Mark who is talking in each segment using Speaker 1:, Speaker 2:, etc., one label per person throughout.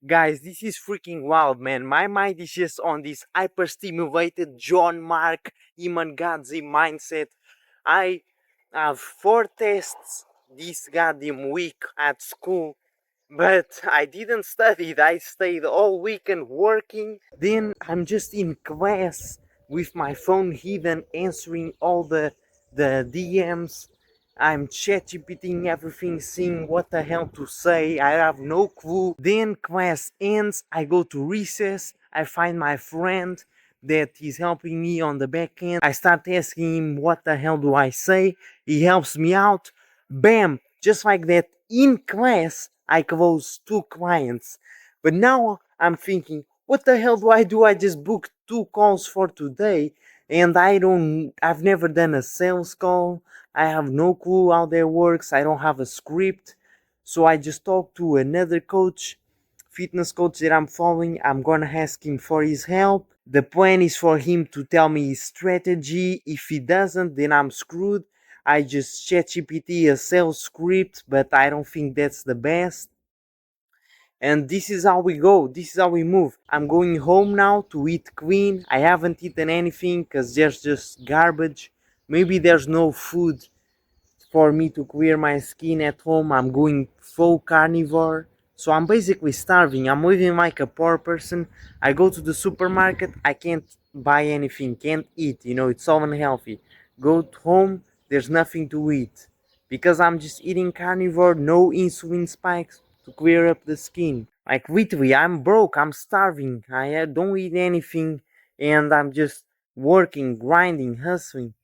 Speaker 1: Guys, this is freaking wild, man. My mind is just on this hyper-stimulated John Mark Imangadze mindset. I have 4 tests this goddamn week at school, but I didn't study it. I stayed all weekend working. Then I'm just in class with my phone hidden, answering all the DMs. I'm chat GPTing everything, seeing what the hell to say. I have no clue. Then class ends, I go to recess, I find my friend that is helping me on the back end. I start asking him what the hell do I say. He helps me out. Bam! Just like that, in class, I close 2 clients. But now I'm thinking, what the hell do I do? I just booked 2 calls for today and I've never done a sales call. I have no clue how that works. I don't have a script. So I just talked to another coach, fitness coach that I'm following. I'm gonna ask him for his help. The plan is for him to tell me his strategy. If he doesn't, then I'm screwed. I just ChatGPT a sales script, but I don't think that's the best. And this is how we go. This is how we move. I'm going home now to eat clean. I haven't eaten anything because there's just garbage. Maybe there's no food for me to clear my skin at home. I'm going full carnivore. So I'm basically starving. I'm living like a poor person. I go to the supermarket, I can't buy anything, can't eat, it's all unhealthy. Go home, there's nothing to eat. Because I'm just eating carnivore, no insulin spikes to clear up the skin. Like literally, I'm broke, I'm starving. I don't eat anything and I'm just working, grinding, hustling.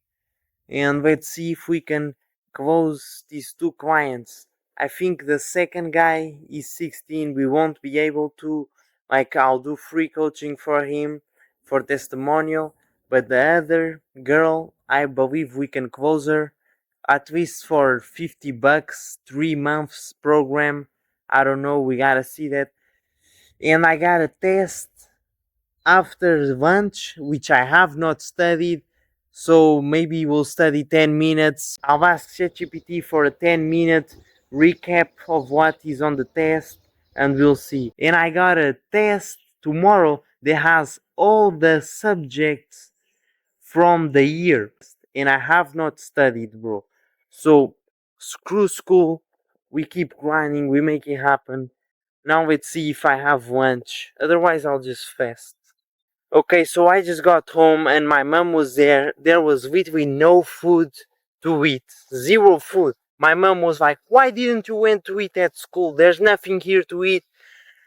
Speaker 1: And let's see if we can close these 2 clients. I think the second guy is 16. We won't be able to. Like, I'll do free coaching for him for testimonial. But the other girl, I believe we can close her at least for $50, 3 months program. I don't know. We gotta see that. And I got a test after lunch, which I have not studied. So maybe we'll study 10 minutes. I'll ask ChatGPT for a 10-minute recap of what is on the test and we'll see. And I got a test tomorrow that has all the subjects from the year. And I have not studied, bro. So screw school. We keep grinding. We make it happen. Now let's see if I have lunch. Otherwise, I'll just fast. Okay, so I just got home and my mom was there. There was literally no food to eat. Zero food. My mom was like, why didn't you went to eat at school? There's nothing here to eat.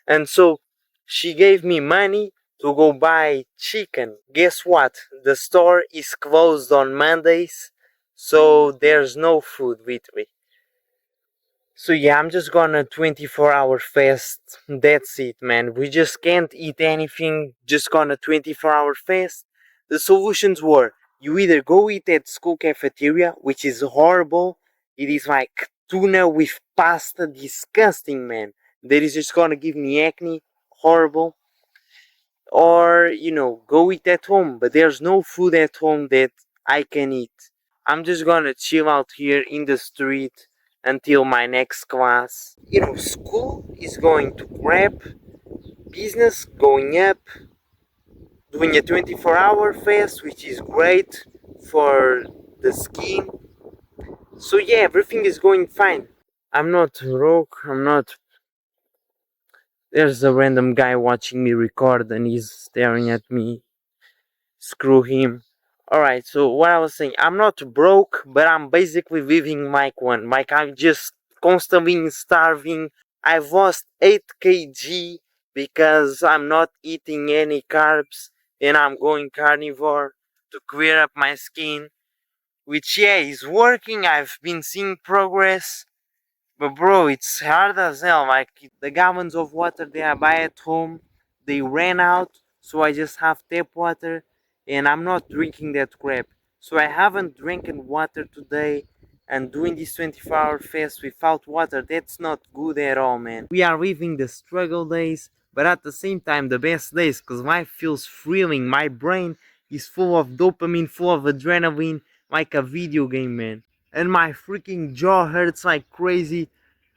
Speaker 1: And so she gave me money to go buy chicken. Guess what? The store is closed on Mondays. So there's no food literally. So yeah, I'm just gonna 24-hour fast. That's it, man. We just can't eat anything. Just gonna 24-hour fast. The solutions were you either go eat at school cafeteria, which is horrible. It is like tuna with pasta, disgusting, man. That is just gonna give me acne, horrible. Or go eat at home. But there's no food at home that I can eat. I'm just gonna chill out here in the street until my next class. School is going to crap, business going up, doing a 24-hour fast, which is great for the skin. So yeah, everything is going fine. I'm not broke, I'm not. There's a random guy watching me record and he's staring at me. Screw him. Alright, so what I was saying, I'm not broke, but I'm basically living like one. Like I'm just constantly starving. I've lost 8 kg because I'm not eating any carbs and I'm going carnivore to clear up my skin. Which yeah, is working. I've been seeing progress. But bro, it's hard as hell. Like the gallons of water that I buy at home, they ran out, so I just have tap water, and I'm not drinking that crap. So I haven't drinking water today, and doing this 24-hour fast without water, that's not good at all, man. We are living the struggle days, but at the same time the best days, cause life feels thrilling. My brain is full of dopamine, full of adrenaline, like a video game, man. And my freaking jaw hurts like crazy.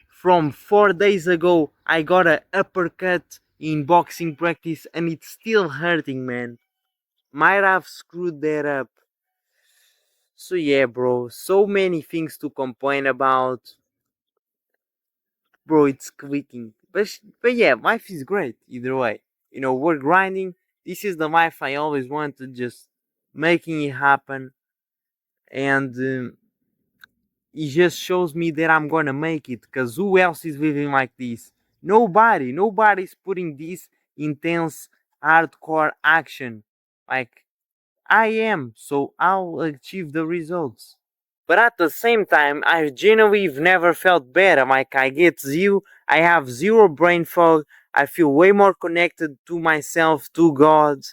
Speaker 1: From 4 days ago, I got a uppercut in boxing practice and it's still hurting, man. Might have screwed that up. So yeah, bro, so many things to complain about. Bro, it's quitting. But yeah, life is great either way. You know, we're grinding. This is the life I always wanted, just making it happen. And it just shows me that I'm gonna make it. Cause who else is living like this? Nobody. Nobody's putting this intense, hardcore action. Like I am, so I'll achieve the results. But at the same time, I genuinely never felt better. Like I get zero, I have zero brain fog. I feel way more connected to myself, to God,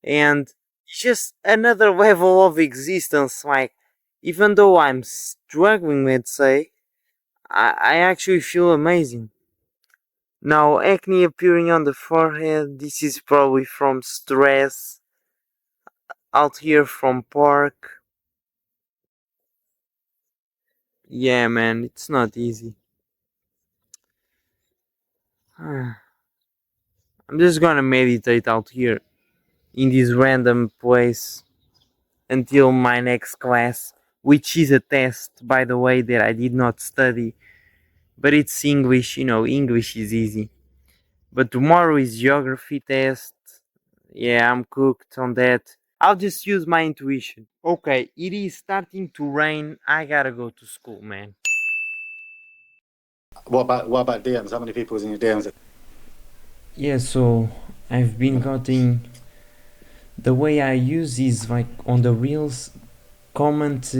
Speaker 1: and it's just another level of existence. Like even though I'm struggling, let's say, I actually feel amazing. Now, acne appearing on the forehead. This is probably from stress. Out here from park. Yeah, man, it's not easy. I'm just gonna meditate out here in this random place until my next class, which is a test, by the way, that I did not study. But it's English, you know, English is easy. But tomorrow is geography test. Yeah, I'm cooked on that. I'll just use my intuition. Okay, it is starting to rain. I gotta go to school, man.
Speaker 2: What about DMs? How many people was in your DMs?
Speaker 1: Yeah, so I've been getting the way I use is like on the reels comment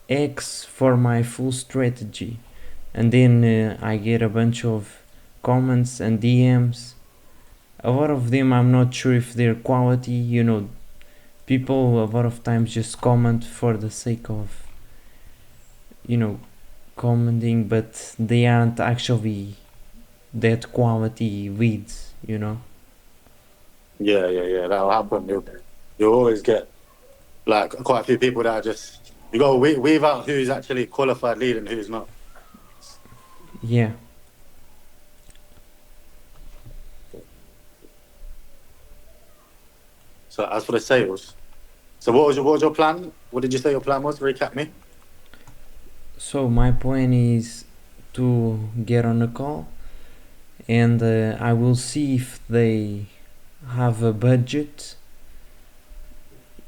Speaker 1: X for my full strategy, and then I get a bunch of comments and DMs. A lot of them I'm not sure if they're quality. You know, people a lot of times just comment for the sake of, you know, commenting, but they aren't actually that quality leads. You know.
Speaker 2: Yeah. That'll happen. You'll always get like quite a few people that are just you got to weave out who's actually qualified lead and who's not.
Speaker 1: Yeah.
Speaker 2: So as for the sales, so what was your plan? What did you say your plan was? Recap me.
Speaker 1: So my plan is to get on a call and I will see if they have a budget,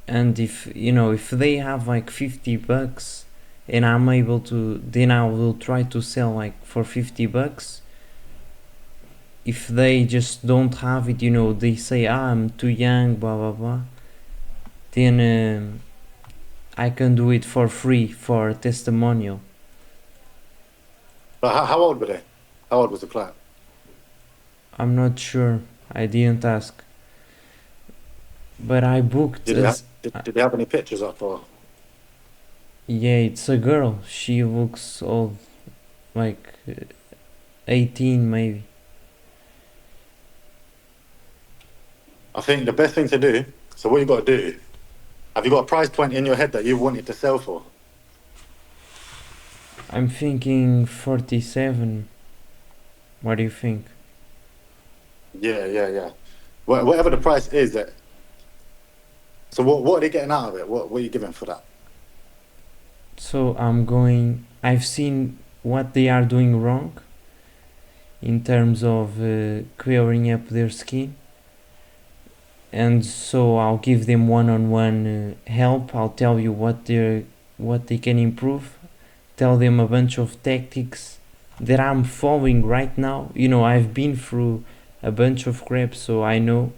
Speaker 1: and if you know if they have like $50 and I'm able to, then I will try to sell like for $50. If they just don't have it, you know, they say, I'm too young, blah blah blah, then I can do it for free for a testimonial.
Speaker 2: But how old were they? How old was the client?
Speaker 1: I'm not sure, I didn't ask, but I booked
Speaker 2: Did they have,
Speaker 1: as
Speaker 2: did they have any pictures up or?
Speaker 1: yeah, it's a girl. She looks old, like 18 maybe.
Speaker 2: I think the best thing to do. So what you got to do? Have you got a price point in your head that you wanted to sell for?
Speaker 1: I'm thinking 47. What do you think?
Speaker 2: Yeah. Whatever the price is, that. So what are they getting out of it? What are you giving for that?
Speaker 1: So I've seen what they are doing wrong in terms of clearing up their skin. And so I'll give them one-on-one help. I'll tell you what they can improve. Tell them a bunch of tactics that I'm following right now. You know, I've been through a bunch of crap, so I know.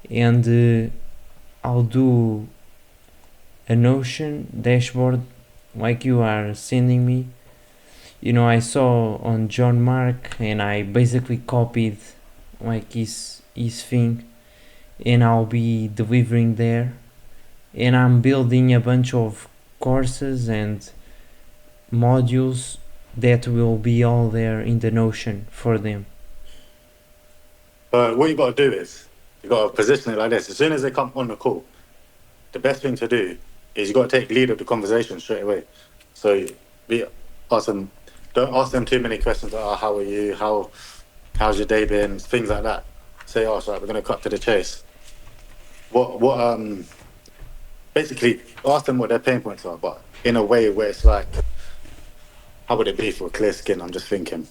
Speaker 1: And I'll do a Notion dashboard like you are sending me. You know, I saw on John Mark and I basically copied like his thing, and I'll be delivering there. And I'm building a bunch of courses and modules that will be all there in the Notion for them.
Speaker 2: What you got to do is you got to position it like this. As soon as they come on the call, the best thing to do is you got to take lead of the conversation straight away. So be ask them, don't ask them too many questions. How are you? how's your day been, things like that. Say, oh, sorry, we're gonna cut to the chase. Basically ask them what their pain points are, but in a way where it's like, how would it be for clear skin? I'm just thinking.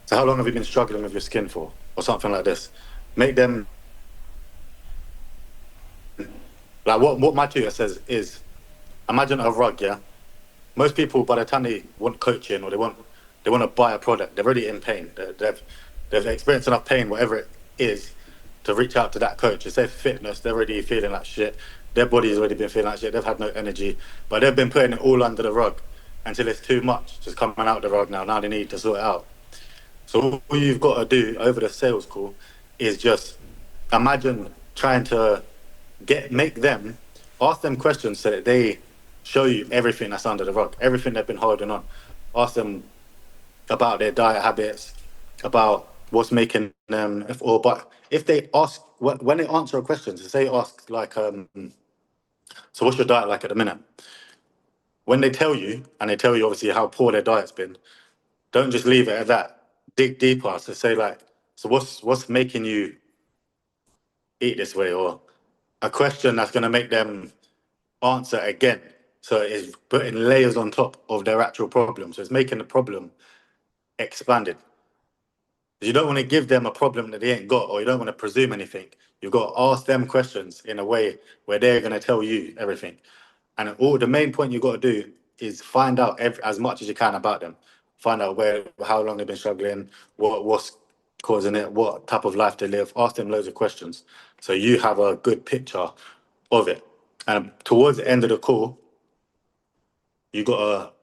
Speaker 2: So how long have you been struggling with your skin for, or something like this? Make them like what my tutor says is, imagine a rug, yeah. Most people, by the time they want coaching or they want to buy a product, they're already in pain. They've experienced enough pain, whatever it is, to reach out to that coach. It's their fitness. They're already feeling like shit. Their body's already been feeling like shit. They've had no energy, but they've been putting it all under the rug until it's too much, just coming out the rug now. Now they need to sort it out. So all you've got to do over the sales call is just imagine trying to make them ask them questions so that they show you everything that's under the rug, everything they've been holding on. Ask them about their diet habits, about what's making them, but if they ask when they answer a question, so say ask like, so what's your diet like at the minute? When they tell you, and they tell you obviously how poor their diet's been, don't just leave it at that. Dig deeper. So say like, so what's making you eat this way, or a question that's going to make them answer again. So it's putting layers on top of their actual problem. So it's making the problem expanded. You don't want to give them a problem that they ain't got, or you don't want to presume anything. You've got to ask them questions in a way where they're going to tell you everything. And all the main point you've got to do is find out as much as you can about them. Find out how long they've been struggling, what's causing it, what type of life they live. Ask them loads of questions so you have a good picture of it. And towards the end of the call, you got to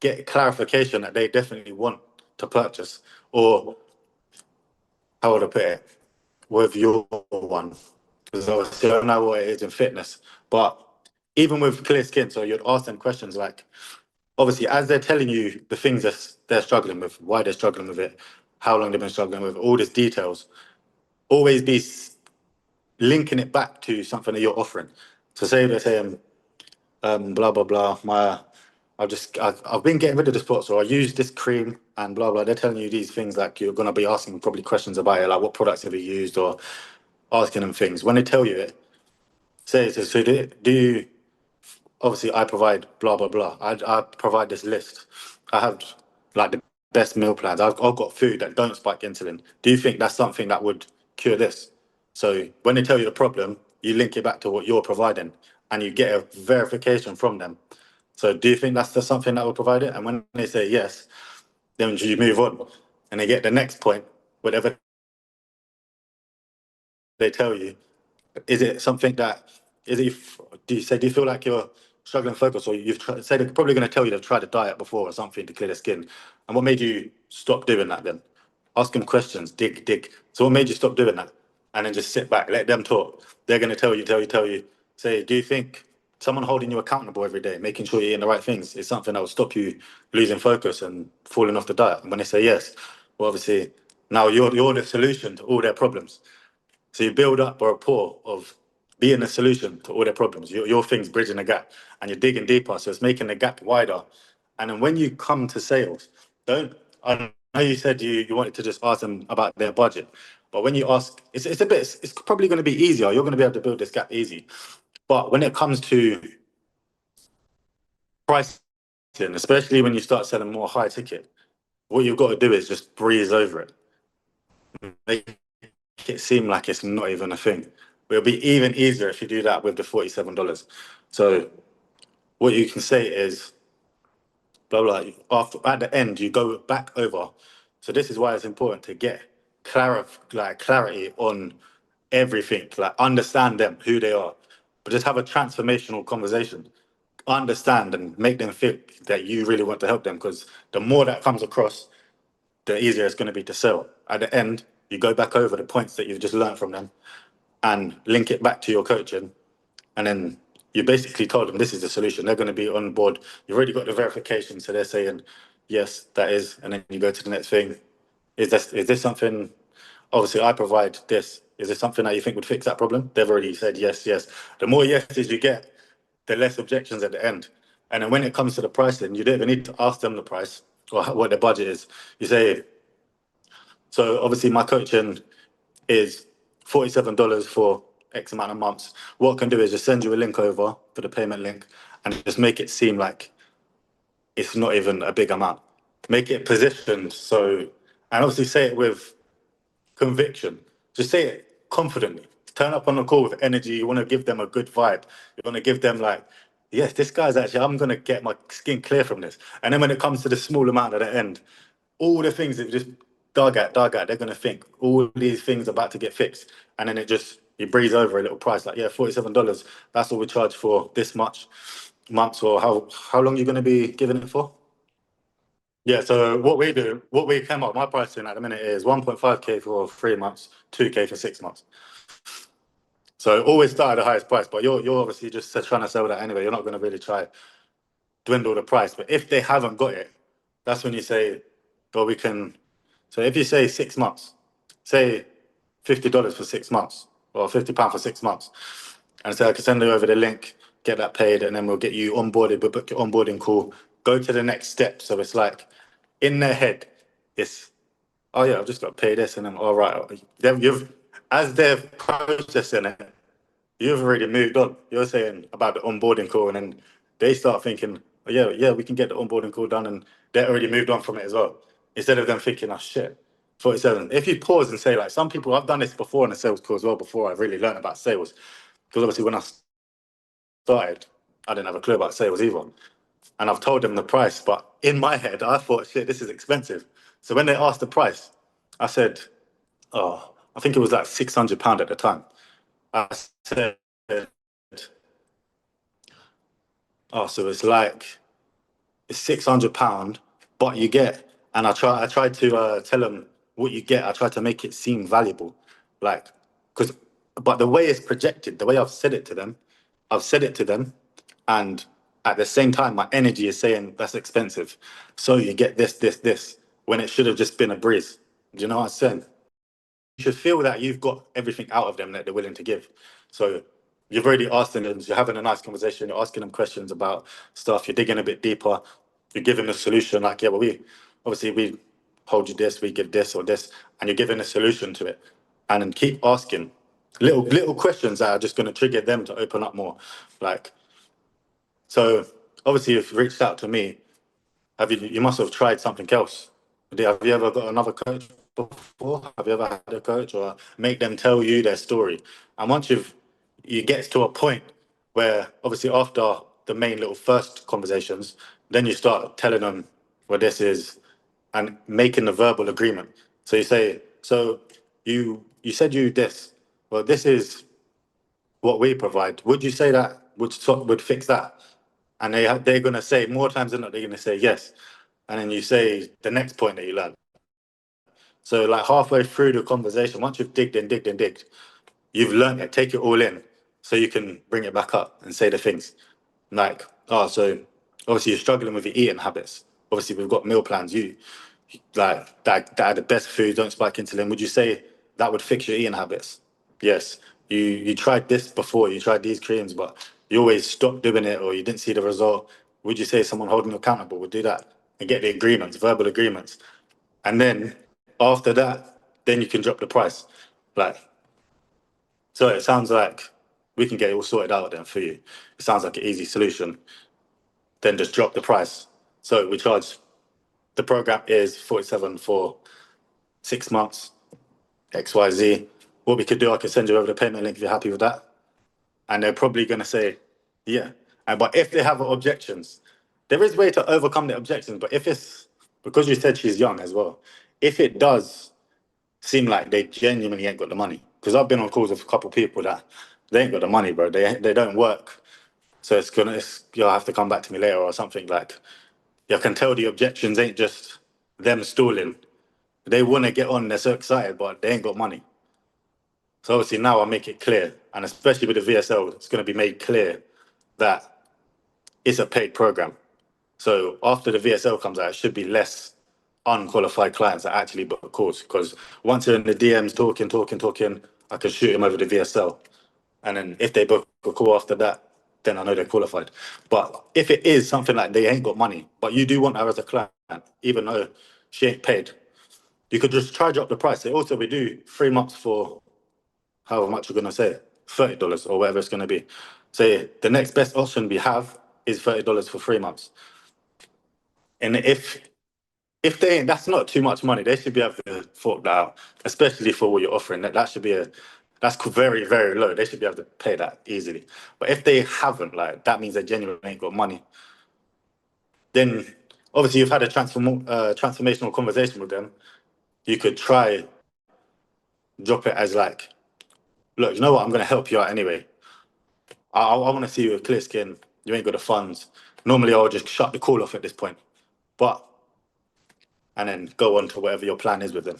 Speaker 2: get clarification that they definitely want to purchase, or how would I put it, with your one. Because obviously I don't know what it is in fitness, but even with clear skin, so you'd ask them questions like, obviously, as they're telling you the things that they're struggling with, why they're struggling with it, how long they've been struggling with all these details, always be linking it back to something that you're offering. So say they're saying, blah blah blah. I've been getting rid of the spots, or I use this cream and blah blah. They're telling you these things like you're gonna be asking probably questions about it, like what products have you used, or asking them things. When they tell you it, say so do you? Obviously, I provide blah blah blah. I provide this list. I have like the best meal plans. I've got food that don't spike insulin. Do you think that's something that would cure this? So when they tell you the problem, you link it back to what you're providing, and you get a verification from them. So do you think that's just something that will provide it? And when they say yes, then you move on, and they get the next point, whatever they tell you. Is it something that do you feel like you're struggling to focus, or say they're probably going to tell you they've tried a diet before or something to clear their skin, and what made you stop doing that then? Ask them questions, dig. So what made you stop doing that? And then just sit back, let them talk. They're going to tell you. Say, do you think someone holding you accountable every day, making sure you're eating the right things, is something that will stop you losing focus and falling off the diet? And when they say yes, well, obviously now you're the solution to all their problems. So you build up a rapport of being a solution to all their problems. Your thing's bridging the gap, and you're digging deeper, so it's making the gap wider. And then when you come to sales, don't. I know you said you wanted to just ask them about their budget, but when you ask, it's probably going to be easier. You're going to be able to build this gap easy. But when it comes to pricing, especially when you start selling more high ticket, what you've got to do is just breeze over it. Make it seem like it's not even a thing. But it'll be even easier if you do that with the $47. So what you can say is blah blah. After at the end, you go back over. So this is why it's important to get clarity on everything. Like understand them, who they are, but just have a transformational conversation. Understand and make them feel that you really want to help them. Because the more that comes across, the easier it's going to be to sell. At the end, you go back over the points that you've just learned from them and link it back to your coaching. And then you basically told them this is the solution. They're going to be on board. You've already got the verification. So they're saying, yes, that is. And then you go to the next thing. Is this something, obviously I provide this. Is this something that you think would fix that problem? They've already said yes, yes. The more yeses you get, the less objections at the end. And then when it comes to the pricing, you don't even need to ask them the price. or what their budget is. You say, so obviously my coaching is $47 for X amount of months. What I can do is just send you a link over for the payment link and just make it seem like it's not even a big amount. Make it positioned so, and obviously say it with conviction. Just say it confidently. Turn up on the call with energy. You want to give them a good vibe. You want to give them like, yes, this guy's actually, I'm going to get my skin clear from this. And then when it comes to the small amount at the end, all the things that you just dug at, they're going to think all these things are about to get fixed. And then you breeze over a little price like, yeah, $47. That's all we charge for this much months, or how long you going to be giving it for? Yeah, so what we came up, my pricing at the minute is 1.5K for 3 months, 2K for 6 months. So always start at the highest price, but you're obviously just trying to sell that anyway. You're not going to really try dwindle the price. But if they haven't got it, that's when you say, well, we can. So if you say 6 months, say $50 for 6 months, or £50 for 6 months, and so I can send you over the link, get that paid, and then we'll get you onboarded. We'll book your onboarding call, go to the next step. So it's like in their head, it's, oh yeah, I've just got to pay this, and then all right, as they're processing it, you've already moved on. You're saying about the onboarding call, and then they start thinking, oh, yeah, we can get the onboarding call done, and they're already moved on from it as well. Instead of them thinking, oh shit, 47. If you pause and say, like, some people, I've done this before in a sales call as well, before I really learned about sales, because obviously when I started, I didn't have a clue about sales either. And I've told them the price, but in my head, I thought, shit, this is expensive. So when they asked the price, I said, oh, I think it was like £600 at the time. I said, oh, so it's like it's £600, but you get, and I tried to tell them what you get. I tried to make it seem valuable, like, because, but the way it's projected, the way I've said it to them, and at the same time, my energy is saying that's expensive. So you get this, when it should have just been a breeze. Do you know what I'm saying? You should feel that you've got everything out of them that they're willing to give. So you've already asked them, you're having a nice conversation, you're asking them questions about stuff, you're digging a bit deeper, you're giving a solution like, yeah, well, we hold you this, we give this or this, and you're giving a solution to it. And then keep asking little questions that are just going to trigger them to open up more. Like, so obviously you've reached out to me. You must have tried something else. Have you ever got another coach before? Have you ever had a coach, or make them tell you their story? And once you get to a point where obviously after the main little first conversations, then you start telling them what this is and making the verbal agreement. So you say, so you said you this. Well, this is what we provide. Would you say that would fix that? And they're going to say more times than not, they're going to say yes. And then you say the next point that you learn. So like halfway through the conversation, once you've digged and digged and digged, you've learned it, take it all in so you can bring it back up and say the things like, oh, so obviously you're struggling with your eating habits. Obviously we've got meal plans. You like that are the best food, don't spike insulin. Would you say that would fix your eating habits? Yes. You tried this before, you tried these creams, but you always stopped doing it or you didn't see the result. Would you say someone holding you accountable would do that and get the agreements, verbal agreements? And then after that, then you can drop the price. Like, so it sounds like we can get it all sorted out then for you. It sounds like an easy solution. Then just drop the price. So we charge, the program is 47 for 6 months, XYZ. What we could do, I can send you over the payment link if you're happy with that. And they're probably going to say, yeah. But if they have objections, there is a way to overcome the objections. But if it's, because you said she's young as well, if it does seem like they genuinely ain't got the money, because I've been on calls with a couple of people that they ain't got the money, bro. They don't work. So you'll have to come back to me later or something. Like, you can tell the objections ain't just them stalling. They want to get on, they're so excited, but they ain't got money. So obviously now I make it clear, and especially with the VSL, it's going to be made clear that it's a paid program. So after the VSL comes out, it should be less unqualified clients that actually book calls. Because once they're in the DMs talking, I can shoot them over the VSL. And then if they book a call after that, then I know they're qualified. But if it is something like they ain't got money, but you do want her as a client, even though she ain't paid, you could just charge up the price. Say, also, we do 3 months for however much you're going to say, $30 or whatever it's going to be. Say the next best option we have is $30 for 3 months. And if they ain't, that's not too much money. They should be able to fork that out, especially for what you're offering. That should be that's very, very low. They should be able to pay that easily. But if they haven't, like, that means they genuinely ain't got money. Then obviously you've had a transformational conversation with them. You could try drop it as like, look, you know what? I'm going to help you out anyway. I want to see you with clear skin. You ain't got the funds. Normally, I'll just shut the call off at this point, but and then go on to whatever your plan is with them.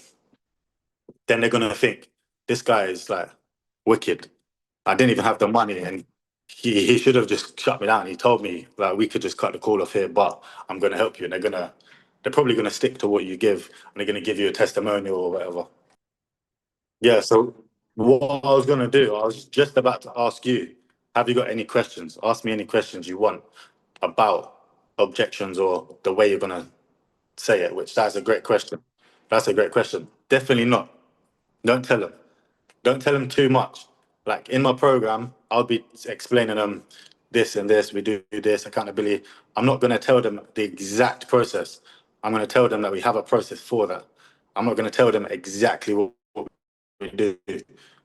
Speaker 2: Then they're gonna think this guy is like wicked. I didn't even have the money, and he should have just shut me down. He told me like we could just cut the call off here, but I'm gonna help you, and they're probably gonna stick to what you give, and they're gonna give you a testimonial or whatever. Yeah. So what I was gonna do, I was just about to ask you, have you got any questions? Ask me any questions you want about objections or the way you're gonna say it. Which that's a great question. That's a great question. Definitely not. Don't tell them. Don't tell them too much. Like in my program, I'll be explaining them this and this. We do this accountability. I'm not going to tell them the exact process. I'm going to tell them that we have a process for that. I'm not going to tell them exactly what we do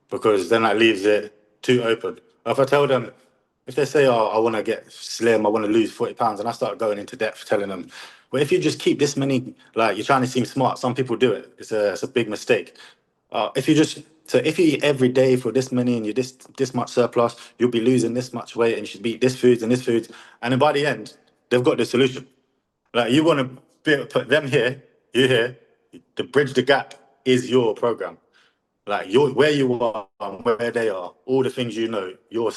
Speaker 2: because then that leaves it too open. If I tell them, if they say, "Oh, I want to get slim, I want to lose 40 pounds," and I start going into depth telling them, "Well, if you just keep this many, like you're trying to seem smart. Some people do it. It's a big mistake. If you just if you eat every day for this many and you this much surplus, you'll be losing this much weight, and you should eat this foods and this foods, and then by the end, they've got the solution. Like you want to put them here, you here. To bridge the gap is your program. Like your where you are and where they are, all the things you know, your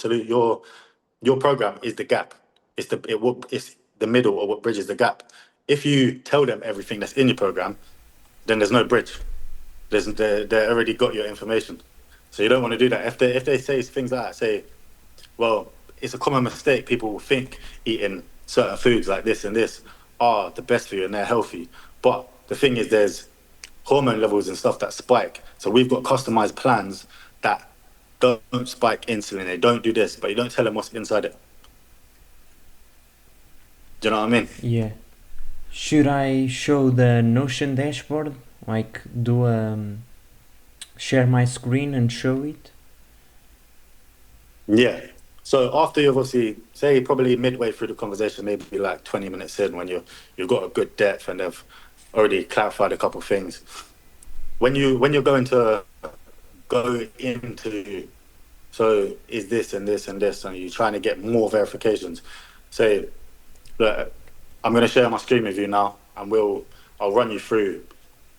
Speaker 2: program is the gap. It's the middle or what bridges the gap. If you tell them everything that's in your program, then there's no bridge. They already got your information, so you don't want to do that. If they say things like that, say, well, it's a common mistake. People will think eating certain foods like this and this are the best for you and they're healthy, but the thing is, there's hormone levels and stuff that spike. So we've got customized plans that don't spike insulin. They don't do this, but you don't tell them what's inside it. Do you know what I mean?
Speaker 3: Yeah. Should I show the Notion dashboard? Like do share my screen and show it?
Speaker 2: Yeah. So after you've obviously say probably midway through the conversation, maybe like 20 minutes in, when you've got a good depth and they've already clarified a couple of things. When you're going to go into, so is this and this and this, and you're trying to get more verifications, say, look, I'm going to share my screen with you now, and I'll run you through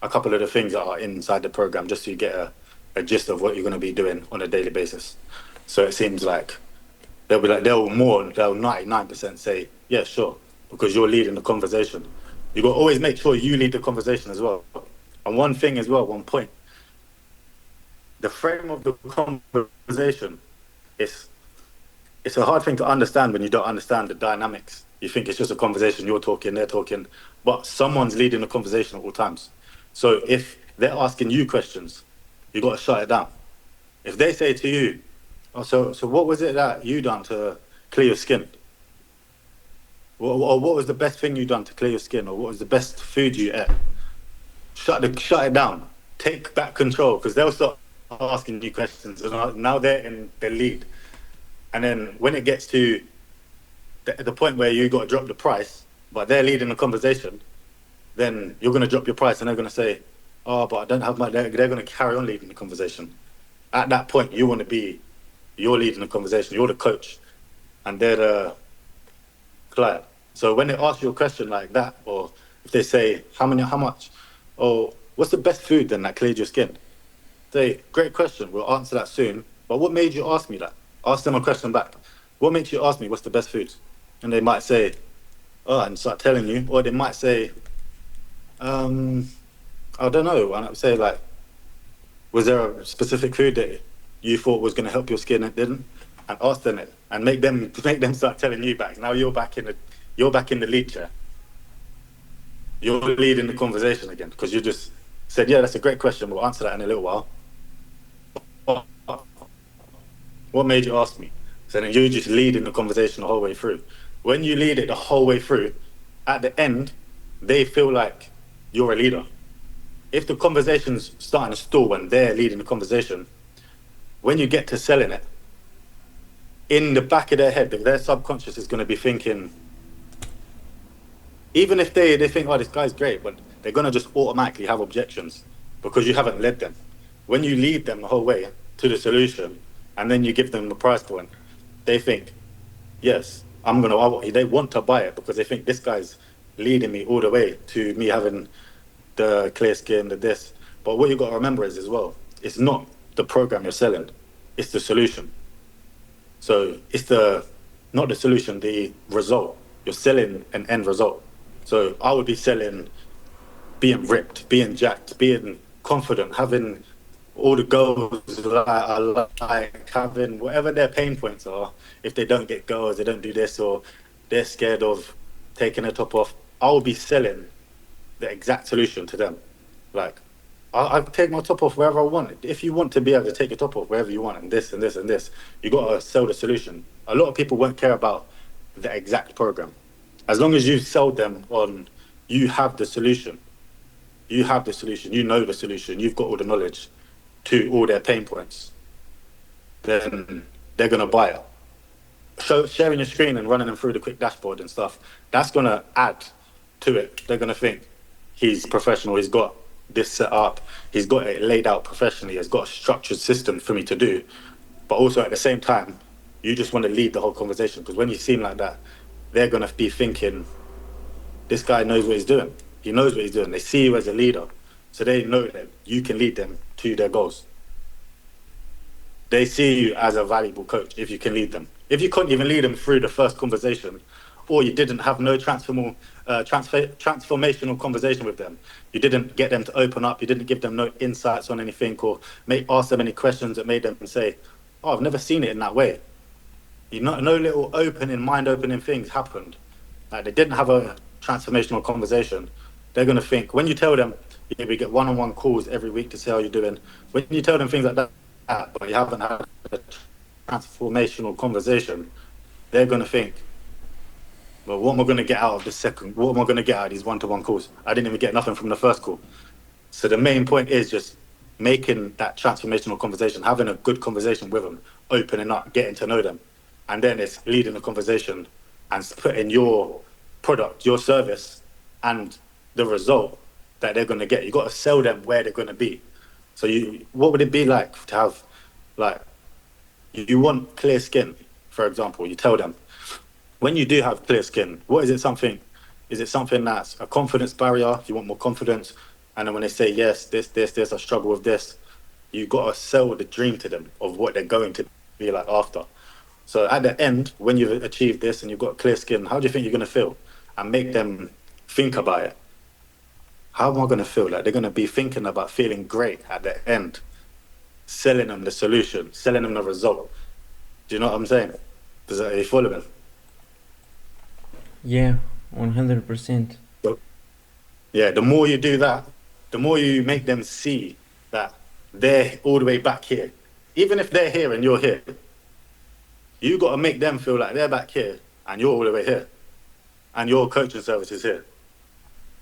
Speaker 2: a couple of the things that are inside the program, just so you get a gist of what you're going to be doing on a daily basis. So it seems like they'll 99% say, yeah, sure, because you're leading the conversation. You got to always make sure you lead the conversation as well. And one thing as well, one point, the frame of the conversation is it's a hard thing to understand when you don't understand the dynamics. You think it's just a conversation, you're talking, they're talking, but someone's leading the conversation at all times. So if they're asking you questions, you got to shut it down. If they say to you, "Oh, so what was it that you done to clear your skin? Or what was the best thing you done to clear your skin? Or what was the best food you ate?" Shut it down. Take back control, because they'll start asking you questions, and now they're in the lead. And then when it gets to the point where you got to drop the price, but they're leading the conversation, then you're going to drop your price, and they're going to say, "Oh, but I don't have my." They're going to carry on leading the conversation. At that point, you want to be, you're leading the conversation. You're the coach, and they're the client. So when they ask you a question like that, or if they say, how much, or what's the best food then that cleared your skin? Say, great question. We'll answer that soon. But what made you ask me that? Ask them a question back. What makes you ask me what's the best food? And they might say, "Oh," and start telling you. Or they might say, "I don't know." And I would say, like, was there a specific food that you thought was going to help your skin and it didn't? And ask them it. and make them start telling you back. Now you're back in the lead chair. You're leading the conversation again because you just said, yeah, that's a great question. We'll answer that in a little while. What made you ask me? So then you just leading the conversation the whole way through. When you lead it the whole way through, at the end, they feel like you're a leader. If the conversation's starting to stall when they're leading the conversation, when you get to selling it, in the back of their head, their subconscious is going to be thinking, even if they think, oh, this guy's great, but they're going to just automatically have objections because you haven't led them. When you lead them the whole way to the solution and then you give them the price point, they think, yes, they want to buy it because they think this guy's leading me all the way to me having the clear skin, the this. But what you've got to remember is as well, it's not the program you're selling, it's the solution. So it's not the solution, the result. You're selling an end result. So I would be selling being ripped, being jacked, being confident, having all the goals that I like, having whatever their pain points are. If they don't get goals, they don't do this, or they're scared of taking their top off, I will be selling the exact solution to them. Like, I take my top off wherever I want. If you want to be able to take your top off wherever you want, and this and this and this, you got to sell the solution. A lot of people won't care about the exact program. As long as you sell them on, you have the solution. You have the solution. You know the solution. You've got all the knowledge to all their pain points. Then they're going to buy it. So sharing your screen and running them through the quick dashboard and stuff, that's going to add to it. They're going to think he's professional. He's got this set up. He's got it laid out professionally. He's got a structured system for me to do. But also at the same time, you just want to lead the whole conversation, because when you seem like that, they're going to be thinking, this guy knows what he's doing. He knows what he's doing. They see you as a leader. So they know that you can lead them to their goals. They see you as a valuable coach if you can lead them. If you couldn't even lead them through the first conversation, or you didn't have no transformational conversation with them, you didn't get them to open up, you didn't give them no insights on anything, or ask them any questions that made them say, oh, I've never seen it in that way. No little mind-opening things happened. Like, they didn't have a transformational conversation. They're going to think, when you tell them, yeah, we get one-on-one calls every week to see how you're doing, when you tell them things like that, but you haven't had a transformational conversation, they're going to think, well, what am I going to get out of the second? What am I going to get out of these one-to-one calls? I didn't even get nothing from the first call. So the main point is just making that transformational conversation, having a good conversation with them, opening up, getting to know them. And then it's leading the conversation and putting your product, your service, and the result that they're going to get. You got to sell them where they're going to be. So what would it be like to have, like, you want clear skin, for example, you tell them, when you do have clear skin, is it something that's a confidence barrier? You want more confidence? And then when they say, yes, this, I struggle with this, you got to sell the dream to them of what they're going to be like after. So at the end, when you've achieved this and you've got clear skin, how do you think you're going to feel? And make them think about it. How am I going to feel? Like, they're going to be thinking about feeling great at the end. Selling them the solution, selling them the result. Do you know what I'm saying? Are you following?
Speaker 3: Yeah, 100%.
Speaker 2: Yeah, the more you do that, the more you make them see that they're all the way back here. Even if they're here and you're here, you got to make them feel like they're back here and you're all the way here. And your coaching service is here.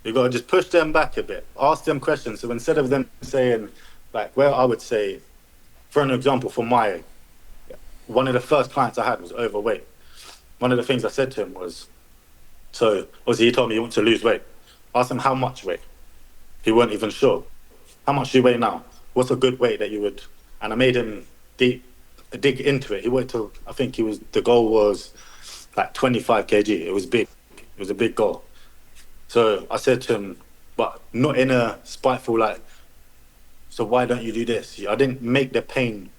Speaker 2: You got to just push them back a bit. Ask them questions. So instead of them saying, like, where I would say, for an example, one of the first clients I had was overweight. One of the things I said to him was, so obviously he told me he wants to lose weight. Asked him how much weight. He weren't even sure. How much do you weigh now? What's a good weight that you would? And I made him dig into it. He went to, I think the goal was like 25 kg. It was big. It was a big goal. So I said to him, but not in a spiteful, like, so why don't you do this? I didn't make the pain.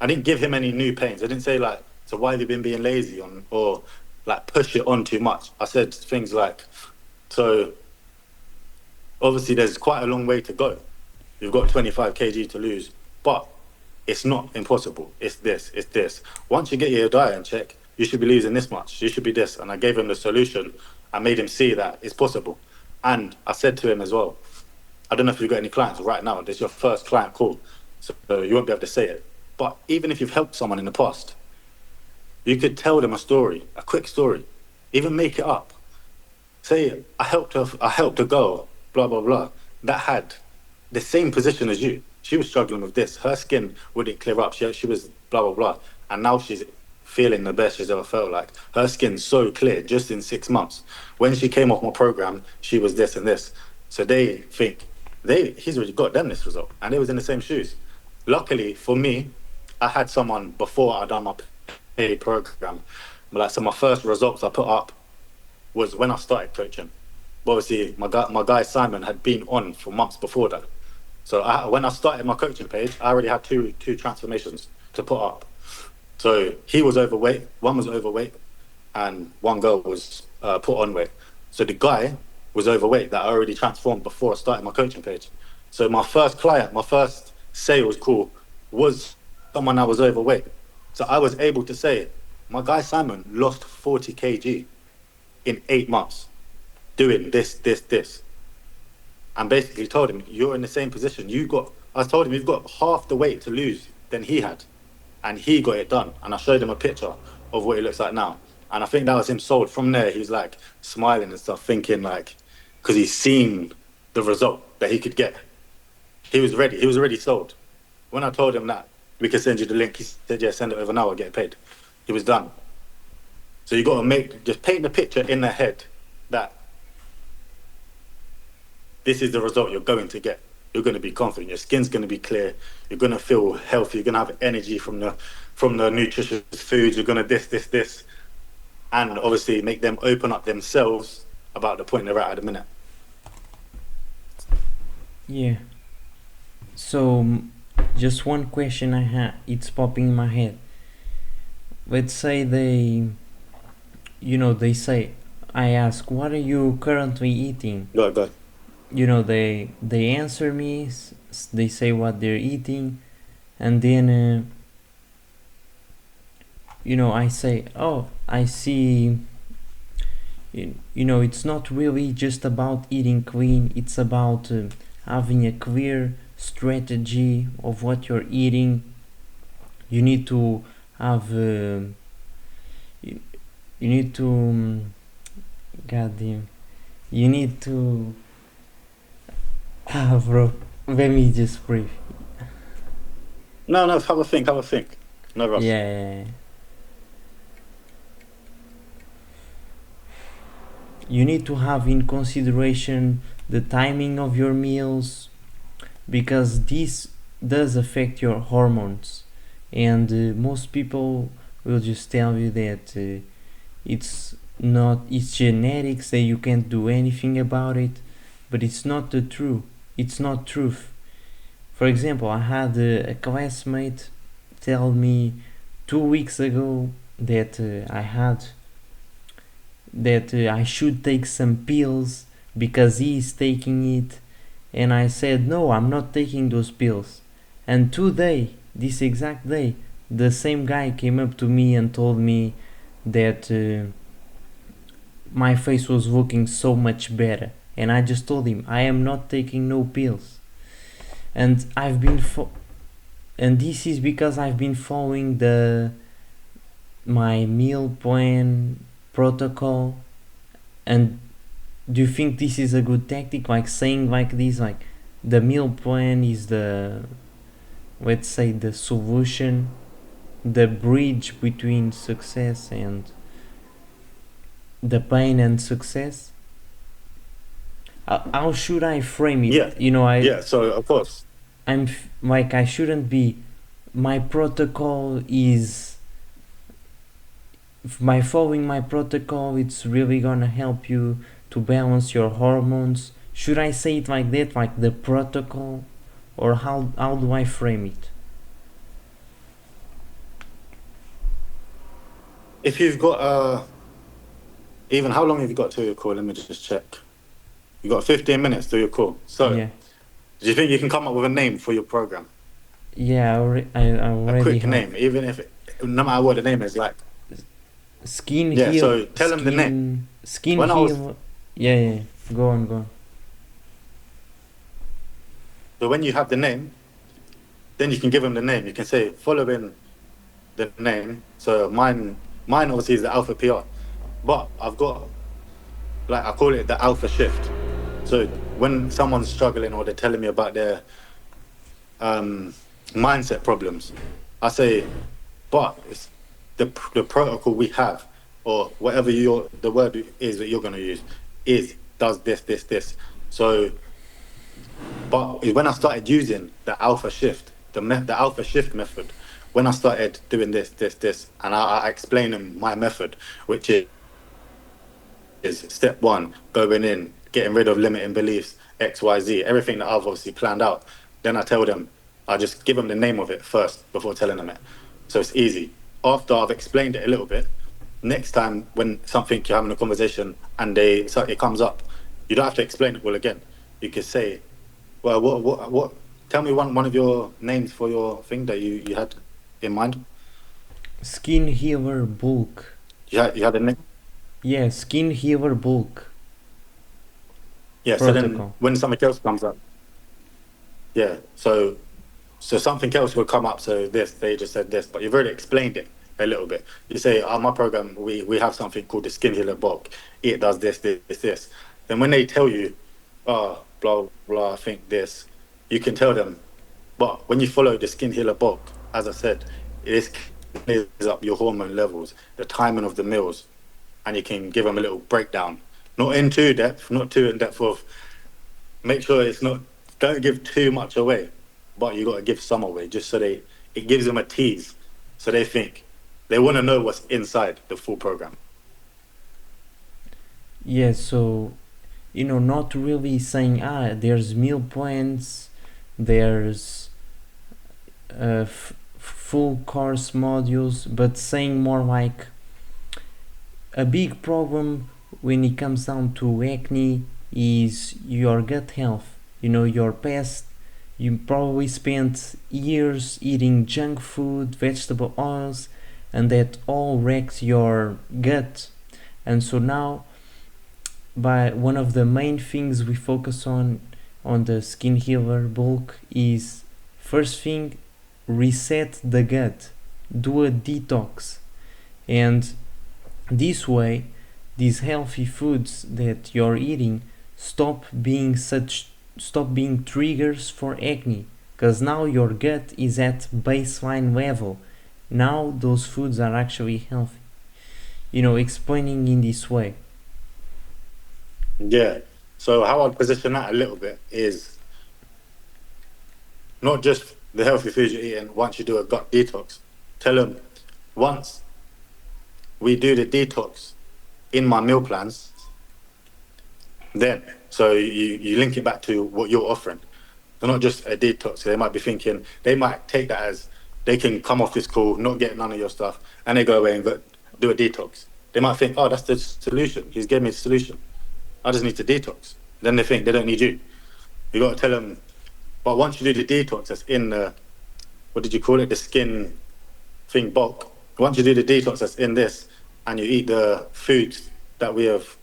Speaker 2: I didn't give him any new pains. I didn't say, like, so why have you been being lazy or like push it on too much? I said things like, so obviously there's quite a long way to go. You've got 25 kg to lose, but it's not impossible. It's this. Once you get your diet in check, you should be losing this much. You should be this. And I gave him the solution. I made him see that it's possible. And I said to him as well, I don't know if you've got any clients right now. This is your first client call, so you won't be able to say it. But even if you've helped someone in the past, you could tell them a story, a quick story, even make it up. Say, I helped a girl, blah, blah, blah, that had the same position as you. She was struggling with this. Her skin wouldn't clear up. She was blah, blah, blah. And now she's feeling the best she's ever felt. Like, her skin's so clear just in 6 months. When she came off my program, she was this and this. So they think, he's already got them this result. And they was in the same shoes. Luckily for me, I had someone before I done my paid program. Like, so my first results I put up was when I started coaching. But obviously, my guy Simon had been on for months before that. So when I started my coaching page, I already had two transformations to put up. So he was overweight, one was overweight, and one girl was put on weight. So the guy was overweight that I already transformed before I started my coaching page. So my first client, my first sales call was someone that was overweight. So I was able to say, my guy Simon lost 40 kg in 8 months doing this. And basically told him, you're in the same position. I told him, you've got half the weight to lose than he had. And he got it done. And I showed him a picture of what he looks like now. And I think that was him sold. From there, he was like smiling and stuff, thinking like, because he's seen the result that he could get. He was ready. He was already sold. When I told him that we could send you the link, he said, yeah, send it over now, I'll get paid. He was done. So you got to just paint the picture in their head that this is the result you're going to get. You're going to be confident. Your skin's going to be clear. You're going to feel healthy. You're going to have energy from the nutritious foods. You're going to this. And obviously make them open up themselves about the point they're at the minute.
Speaker 3: Yeah. So, just one question I have, it's popping in my head. Let's say they say, I ask, what are you currently eating?
Speaker 2: Go ahead.
Speaker 3: They answer me, they say what they're eating, and then, I say, oh, I see, it's not really just about eating clean, it's about having a clear strategy of what you're eating. You need to have bro, let me just breathe.
Speaker 2: No, have a think. No rush.
Speaker 3: Yeah. You need to have in consideration the timing of your meals, because this does affect your hormones, and most people will just tell you that it's genetics, that you can't do anything about it, but it's not truth. For example, I had a classmate tell me 2 weeks ago that I should take some pills because he is taking it, and I said, no, I'm not taking those pills. And this exact day, the same guy came up to me and told me that my face was looking so much better, and I just told him, I am not taking no pills. And and this is because I've been following my meal plan protocol. And do you think this is a good tactic, like saying like this, like the meal plan is the, let's say, the solution, the bridge between success and the pain and success? How should I frame it?
Speaker 2: Yeah. So of course,
Speaker 3: I'm like, I shouldn't be, my protocol is, by following my protocol, it's really gonna help you to balance your hormones. Should I say it like that, like the protocol, or how do I frame it?
Speaker 2: if you've got even how long have you got to your call? Let me just check. You got 15 minutes to your call. So,
Speaker 3: Yeah.
Speaker 2: do you think you can come up with a name for your program?
Speaker 3: Yeah, I already
Speaker 2: A quick
Speaker 3: have.
Speaker 2: name, even if no matter what the name is, like
Speaker 3: Skin
Speaker 2: Yeah,
Speaker 3: heal,
Speaker 2: so tell them the name.
Speaker 3: skin
Speaker 2: When I was
Speaker 3: heal. Yeah, yeah. Go on, go on.
Speaker 2: so when you have the name, then you can give them the name. You can say following the name. So mine obviously is the Alpha PR, but I've got like I call it the Alpha Shift. So when someone's struggling or they're telling me about their um, mindset problems, I say, but it's the protocol we have, or whatever the word is that you're going to use, is does this. So, but when I started using the Alpha Shift, the Alpha Shift method, when I started doing this, and I explain them my method, which is step one, going in, getting rid of limiting beliefs, XYZ, everything that I've obviously planned out. Then I tell them, I just give them the name of it first before telling them it. So it's easy. After I've explained it a little bit, next time when something you're having a conversation and it comes up, you don't have to explain it all again. You could say, well, what tell me one of your names for your thing that you had in mind.
Speaker 3: Skin healer bulk.
Speaker 2: You had a name?
Speaker 3: Yeah, skin healer bulk
Speaker 2: Yeah, so then
Speaker 3: protocol.
Speaker 2: when something else comes up, yeah. So something else will come up. So they just said this, but you've already explained it a little bit. You say, my program, we have something called the Skin Healer Bulk. It does this. Then when they tell you, blah, blah, I think this, you can tell them, but when you follow the Skin Healer Bulk, as I said, it is up your hormone levels, the timing of the meals, and you can give them a little breakdown. Not too in depth of, make sure it's not, don't give too much away, but you got to give some away just so it gives them a tease. So they think, they want to know what's inside the full program.
Speaker 3: Yeah, so not really saying there's meal plans, there's full course modules, but saying more like a big problem when it comes down to acne is your gut health. Your past, you probably spent years eating junk food, vegetable oils, and that all wrecks your gut. And so now, by one of the main things we focus on the skin healer bulk is, first thing, reset the gut, do a detox, and this way these healthy foods that you're eating stop being triggers for acne, because now your gut is at baseline level. Now those foods are actually healthy. Explaining in this way.
Speaker 2: Yeah. So how I'd position that a little bit is not just the healthy foods you're eating once you do a gut detox. Tell them, once we do the detox in my meal plans, then so you link it back to what you're offering. They're not just a detox. So they might be thinking, they might take that as they can come off this call, not get none of your stuff, and they go away and do a detox. They might think, oh, that's the solution. He's gave me the solution. I just need to detox. Then they think they don't need you. You got to tell them, but once you do the detox, that's in the, what did you call it? The skin thing bulk. Once you do the detox, that's in this, and you eat the foods that we have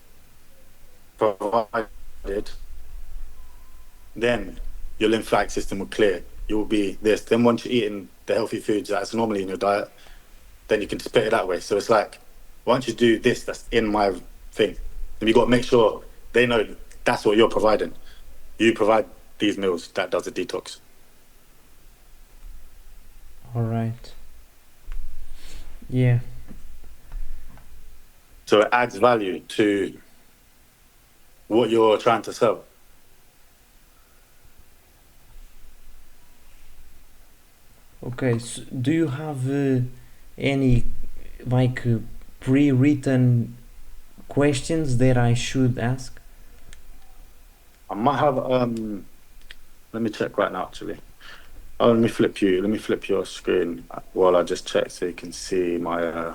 Speaker 2: provided, then your lymphatic system will clear. You will be this. Then once you're eating the healthy foods that's normally in your diet, then you can split it that way. So it's like, once you do this, that's in my thing. And you got to make sure they know that's what you're providing. You provide these meals that does the detox.
Speaker 3: All right. Yeah.
Speaker 2: So it adds value to what you're trying to sell.
Speaker 3: Okay. So do you have any like pre-written questions that I should ask?
Speaker 2: I might have let me check right now actually. Let me flip your screen while I just check so you can see my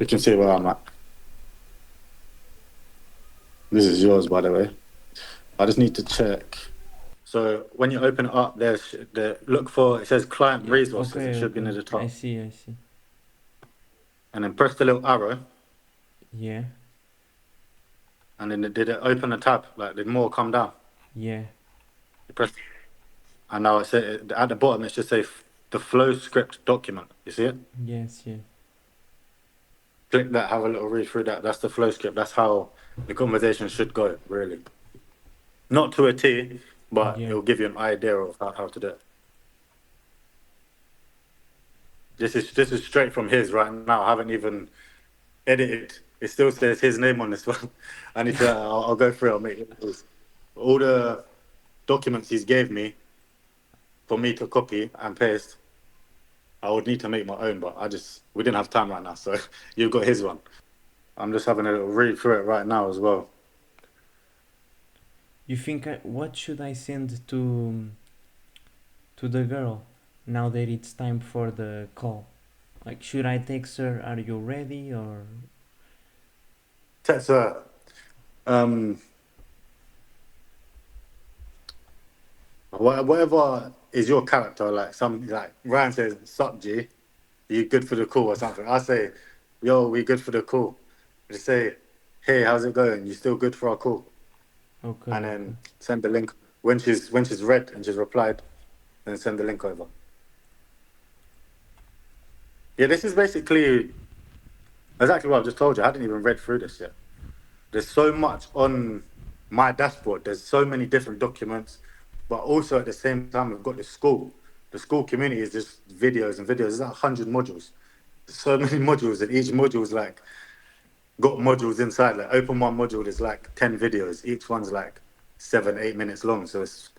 Speaker 2: you can see where I'm at. This is yours, by the way. I just need to check. So when you open it up, there's the look for, it says client
Speaker 3: Yeah.
Speaker 2: resources. It
Speaker 3: Okay.
Speaker 2: should be
Speaker 3: Okay.
Speaker 2: near the
Speaker 3: I
Speaker 2: top,
Speaker 3: see. I see.
Speaker 2: and then press the little arrow,
Speaker 3: Yeah.
Speaker 2: and then did it open a tab? Like did more come down?
Speaker 3: Yeah.
Speaker 2: You press, and now it says at the bottom it should say the flow script document. You see it?
Speaker 3: Yes. Yeah.
Speaker 2: Click that. Have a little read through that. That's the flow script. That's how the conversation should go. Really, not to a T, but it
Speaker 3: Yeah.
Speaker 2: will give you an idea of how to do it. This is straight from his right now. I haven't even edited. It still says his name on this one. I need to. I'll go through. I'll make it. All the documents he's gave me for me to copy and paste. I would need to make my own, but we didn't have time right now, so you've got his one. I'm just having a little read through it right now as well.
Speaker 3: You think what should I send to the girl now that it's time for the call? Like, should I text her? Are you ready? Or
Speaker 2: Tetsa, um, whatever is your character, like some like Ryan says, "Sup, G, you good for the call" or something. I say, "Yo, we good for the call." Just say, "Hey, how's it going? You still good for our call?"
Speaker 3: okay,
Speaker 2: And
Speaker 3: okay.
Speaker 2: then send the link when she's read and she's replied. Then send the link over. Yeah, this is basically exactly what I've just told you. I hadn't even read through this yet. There's so much on my dashboard. There's so many different documents, but also at the same time, we've got the school. The school community is just videos and videos. There's like 100 modules. There's so many modules, and each module is like got modules inside. Like open one module is like 10 videos. Each one's like 7, 8 minutes long. So it's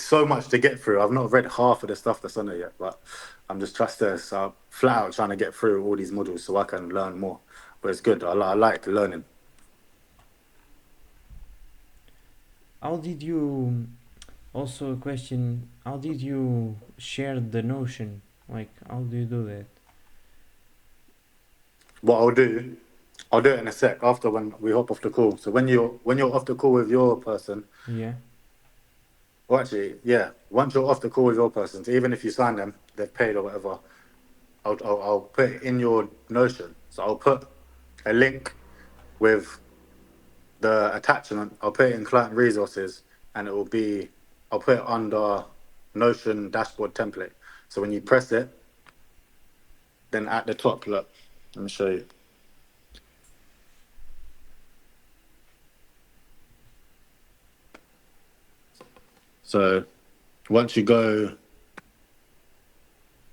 Speaker 2: so much to get through. I've not read half of the stuff that's on there yet, but I'm just so flat out trying to get through all these modules so I can learn more. But it's good. I like learning.
Speaker 3: How did you? Also, a question: how did you share the Notion? Like, how do you do that?
Speaker 2: What I'll do it in a sec after when we hop off the call. So when you're off the call with your person,
Speaker 3: Yeah.
Speaker 2: or actually, yeah, once you're off the call with your person, so even if you sign them, they've paid or whatever, I'll put it in your Notion. So I'll put a link with the attachment. I'll put it in client resources, and I'll put it under Notion dashboard template. So when you press it, then at the top, look, let me show you. So once you go,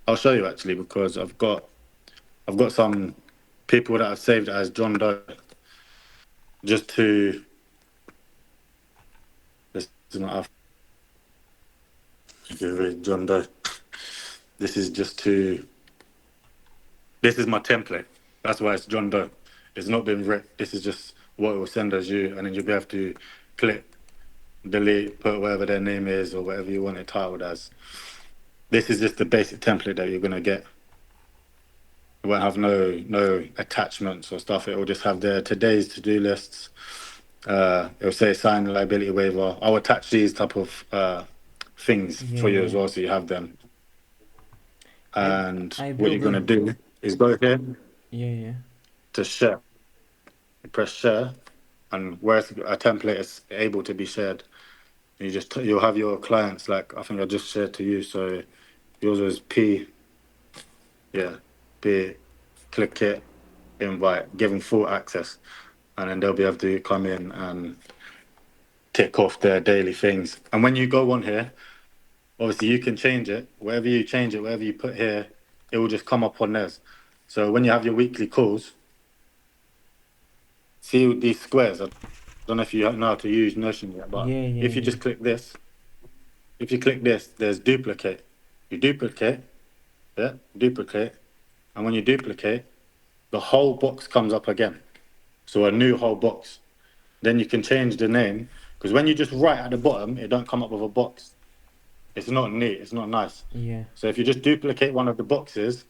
Speaker 2: I'll show you actually because I've got some people that I've saved as John Doe just to this is not John Doe. This is just to this is my template. That's why it's John Doe. It's not been written. This is just what it will send as you, and then you'll be able to click, delete, put whatever their name is or whatever you want it titled as. This is just the basic template that you're gonna get. It won't have no attachments or stuff. It will just have their today's to-do lists. It'll say sign liability waiver. I'll attach these type of things
Speaker 3: Yeah.
Speaker 2: for you as
Speaker 3: Yeah.
Speaker 2: well, so you have them.
Speaker 3: I
Speaker 2: And
Speaker 3: I
Speaker 2: what you're
Speaker 3: build
Speaker 2: gonna
Speaker 3: a.
Speaker 2: do is go here
Speaker 3: Yeah. Yeah.
Speaker 2: to share. You press share, and where a template is able to be shared, you'll have your clients like I think I just shared to you. So yours was P, yeah, P. Click it, invite, give them full access, and then they'll be able to come in and tick off their daily things. And when you go on here, obviously you can change it. Whatever you change it, whatever you put here, it will just come up on theirs. So when you have your weekly calls, see these squares. I don't know if you know how to use Notion yet, but
Speaker 3: Yeah. Yeah.
Speaker 2: if you
Speaker 3: Yeah.
Speaker 2: just click this, if you click this, there's duplicate. You duplicate, yeah, duplicate, and when you duplicate, the whole box comes up again. So a new whole box. Then you can change the name because when you just write at the bottom, it don't come up with a box. It's not neat. It's not nice.
Speaker 3: Yeah.
Speaker 2: So if you just duplicate one of the boxes,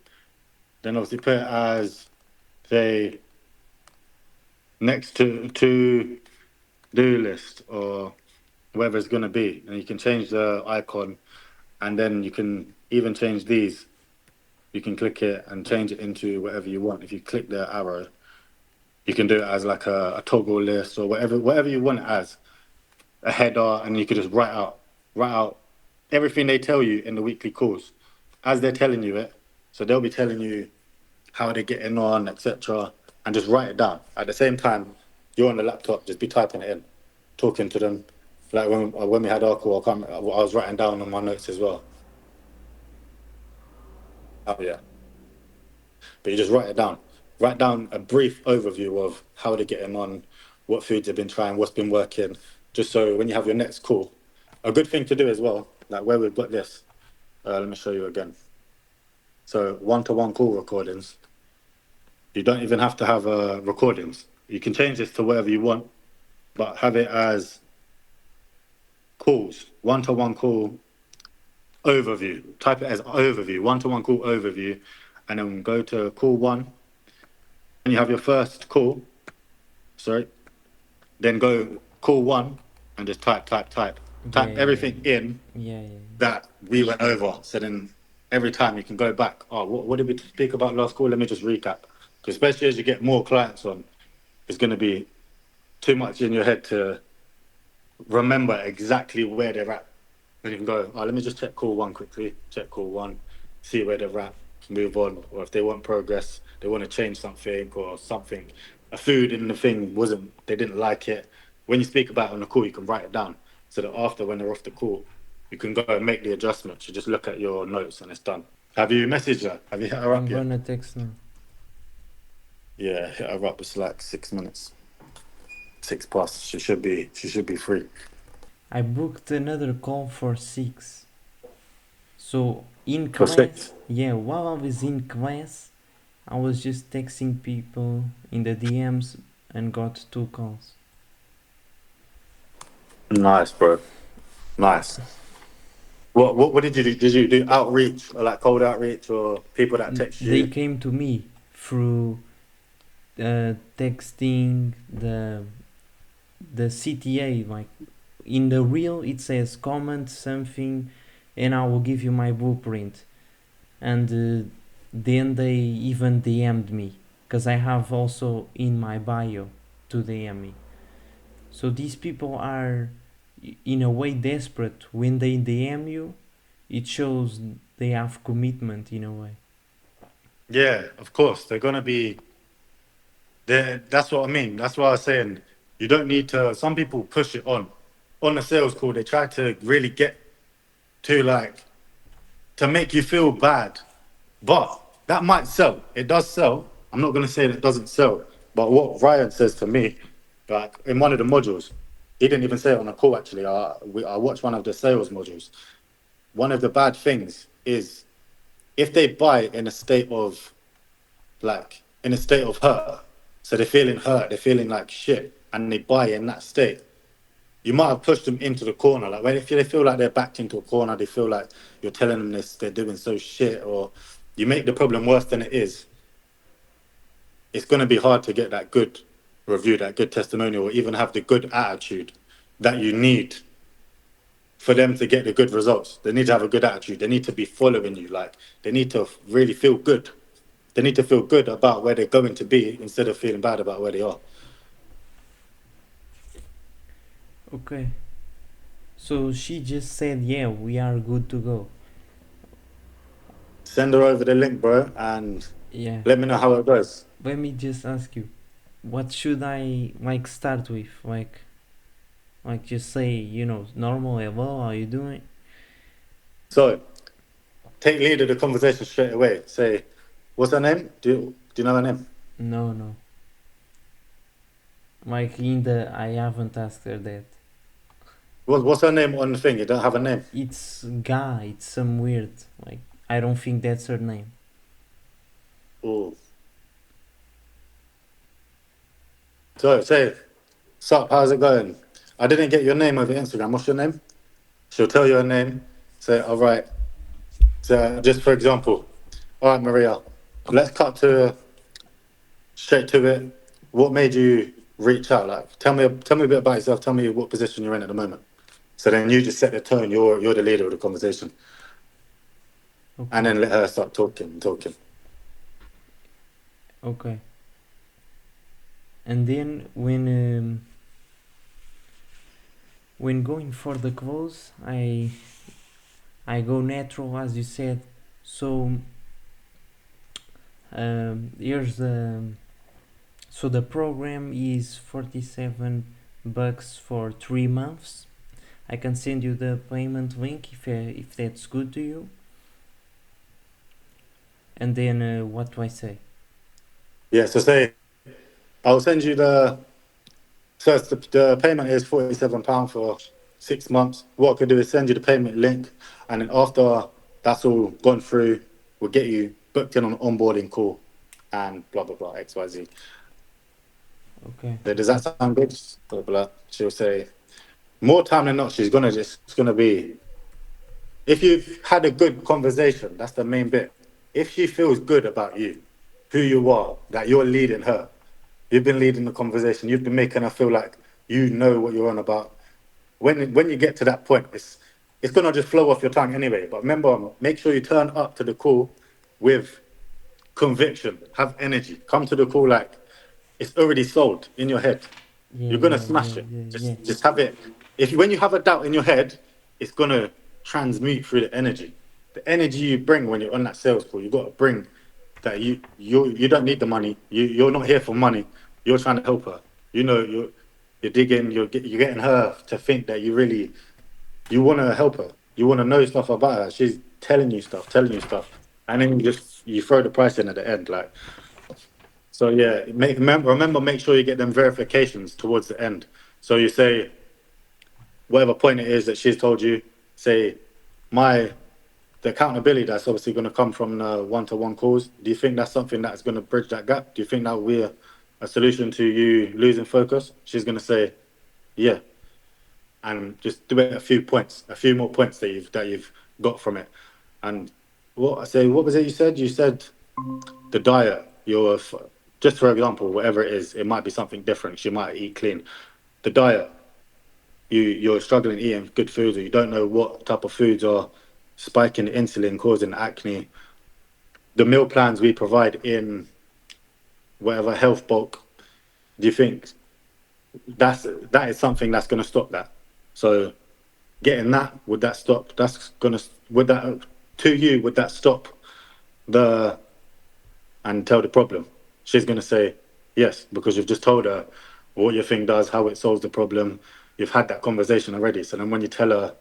Speaker 2: then obviously put it as say next to do list or whatever it's gonna be, and you can change the icon, and then you can even change these. You can click it and change it into whatever you want. If you click the arrow, you can do it as like a toggle list or whatever you want it as a header, and you could just write out everything they tell you in the weekly calls as they're telling you it. So they'll be telling you how they're getting on, etc., and just write it down. At the same time, you're on the laptop, just be typing it in, talking to them. Like when we had our call, I was writing down on my notes as well. Oh yeah, but you just write it down. Write down a brief overview of how they're getting on, what foods they've been trying, what's been working, just so when you have your next call. A good thing to do as well, like where we've got this. Let me show you again. So one-to-one call recordings. You don't even have to have recordings. You can change this to whatever you want, but have it as calls, one-to-one call overview. Type it as overview, one-to-one call overview, and then go to call one. And you have your first call. Sorry. Then go call one and just type. Type
Speaker 3: Yeah,
Speaker 2: everything in
Speaker 3: yeah.
Speaker 2: that we went over. So then every time you can go back. Oh, what did we speak about last call? Let me just recap. 'Cause especially as you get more clients on, it's going to be too much in your head to remember exactly where they're at. And you can go, oh, let me just check call one quickly. Check call one, see where they're at, move on. Or if they want progress, they want to change something or something. A food in the thing they didn't like it. When you speak about it on the call, you can write it down. So that after, when they're off the call, you can go and make the adjustments. You just look at your notes and it's done. Have you messaged her? Have you hit her
Speaker 3: I'm
Speaker 2: up yet?
Speaker 3: gonna text now.
Speaker 2: Yeah, hit her up. It's like 6 minutes. 6 plus. She should be free.
Speaker 3: I booked another call for 6. So in
Speaker 2: For
Speaker 3: class,
Speaker 2: 6.
Speaker 3: yeah, while I was in class, I was just texting people in the DMs and got 2 calls.
Speaker 2: Nice, bro. Nice. What did you do? Did you do outreach or like cold outreach or people that text
Speaker 3: They
Speaker 2: you?
Speaker 3: came to me through texting the CTA, like in the reel it says comment something and I will give you my blueprint, and then they even DM'd me because I have also in my bio to DM me. So these people are in a way desperate. When they DM you, it shows they have commitment in a way.
Speaker 2: Yeah, of course. They're gonna be there. That's what I mean. That's why I was saying you don't need to. Some people push it on the sales call. They try to really get to like to make you feel bad, but that might sell. It does sell. I'm not gonna say that it doesn't sell. But what Ryan says to me, like in one of the modules, he didn't even say it on a call. Actually, I watched one of the sales modules. One of the bad things is if they buy in a state of hurt, so they're feeling hurt, they're feeling like shit, and they buy in that state, you might have pushed them into the corner. Like when if they feel like they're backed into a corner, they feel like you're telling them this, they're doing so shit, or you make the problem worse than it is. It's going to be hard to get that good review, that good testimonial, or even have the good attitude that you need for them to get the good results. They need to have a good attitude. They need to be following you. Like they need to really feel good. They need to feel good about where they're going to be instead of feeling bad about where they are.
Speaker 3: Okay. So she just said, yeah, we are good to go.
Speaker 2: Send her over the link, bro, and
Speaker 3: Yeah.
Speaker 2: let me know how it goes.
Speaker 3: Let me just ask you, what should I like start with? Like just say, normal, hello, how you doing?
Speaker 2: So take lead of the conversation straight away. Say, what's her name? Do you know her name?
Speaker 3: No. Like I haven't asked her that.
Speaker 2: What's her name on the thing? You don't have a name.
Speaker 3: It's Guy, it's some weird, like, I don't think that's her name.
Speaker 2: Ooh. So say, sup, how's it going? I didn't get your name over Instagram. What's your name? She'll tell you her name. Say, all right. So just for example, all right, Maria, let's cut to straight to it. What made you reach out? Like, tell me a bit about yourself. Tell me what position you're in at the moment. So then you just set the tone. You're the leader of the conversation, and
Speaker 3: Okay.
Speaker 2: then let her start talking.
Speaker 3: Okay. And then when going for the close, I go natural as you said. So here's so the program is $47 for 3 months. I can send you the payment link if that's good to you. And then what do I say?
Speaker 2: Yeah. So say I'll send you the. So the payment is £47 for 6 months. What I could do is send you the payment link, and then after that's all gone through, we'll get you booked in on an onboarding call, and blah blah blah XYZ.
Speaker 3: Okay.
Speaker 2: Does that sound good? Blah blah. She'll say more time than not. She's gonna just it's gonna be if you've had a good conversation. That's the main bit. If she feels good about you, who you are, that you're leading her, you've been leading the conversation. You've been making her feel like you know what you're on about. When you get to that point, it's gonna just flow off your tongue anyway. But remember, make sure you turn up to the call with conviction, have energy. Come to the call like it's already sold in your head.
Speaker 3: Yeah,
Speaker 2: You're gonna
Speaker 3: yeah,
Speaker 2: smash
Speaker 3: yeah,
Speaker 2: it.
Speaker 3: yeah, yeah.
Speaker 2: Just have it. When you have a doubt in your head, it's gonna transmute through the energy. The energy you bring when you're on that sales call, you got to bring that you don't need the money. You're not here for money. You're trying to help her. You know you're digging. You're getting her to think that you want to help her. You want to know stuff about her. She's telling you stuff, and then you throw the price in at the end, like. So yeah, remember, make sure you get them verifications towards the end. So you say whatever point it is that she's told you. Say the accountability that's obviously going to come from the one-to-one calls. Do you think that's something that's going to bridge that gap? Do you think that will be a solution to you losing focus? She's going to say, yeah, and just do it a few more points that you've got from it. And what was it you said? You said the diet. Just for example, whatever it is, it might be something different. She might eat clean. The diet. You're struggling eating good foods, or you don't know what type of foods are spiking insulin, causing acne. The meal plans we provide in whatever health bulk. Do you think that is something that's going to stop that? So getting that, would that stop? That's gonna would that to you? Would that stop the and tell the problem? She's gonna say yes because you've just told her what your thing does, how it solves the problem. You've had that conversation already. So then when you tell her,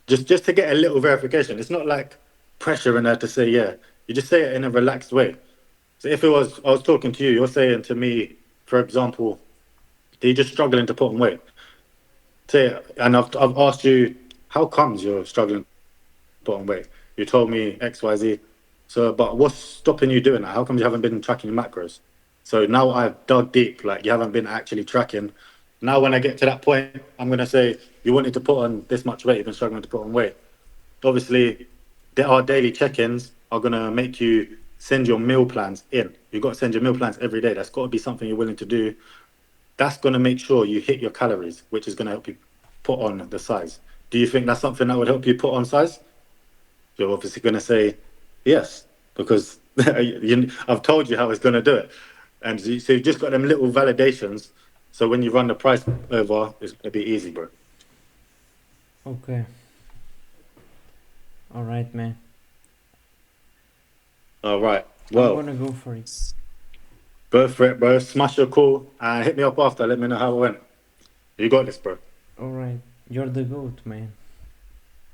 Speaker 2: just to get a little verification, it's not like pressuring her to say yeah. You just say it in a relaxed way. So if I was talking to you, you're saying to me, for example, that you're just struggling to put on weight. Say, and I've asked you, how comes you're struggling to put on weight? You told me X, Y, Z. So, but what's stopping you doing that? How come you haven't been tracking your macros? So now I've dug deep, like you haven't been actually tracking. Now when I get to that point, I'm gonna say you wanted to put on this much weight, you've been struggling to put on weight. Obviously, our daily check-ins are gonna make you send your meal plans in. You've got to send your meal plans every day. That's got to be something you're willing to do. That's gonna make sure you hit your calories, which is gonna help you put on the size. Do you think that's something that would help you put on size? You're obviously gonna say yes, because I've told you how it's gonna do it. And so you just got them little validations. So when you run the price over, it's gonna be easy, bro.
Speaker 3: Okay. All right, man.
Speaker 2: All right.
Speaker 3: I'm
Speaker 2: Well,
Speaker 3: gonna go for it.
Speaker 2: go for it, bro. Smash your call and hit me up after. Let me know how it went. You got this, bro.
Speaker 3: All right. You're the goat, man.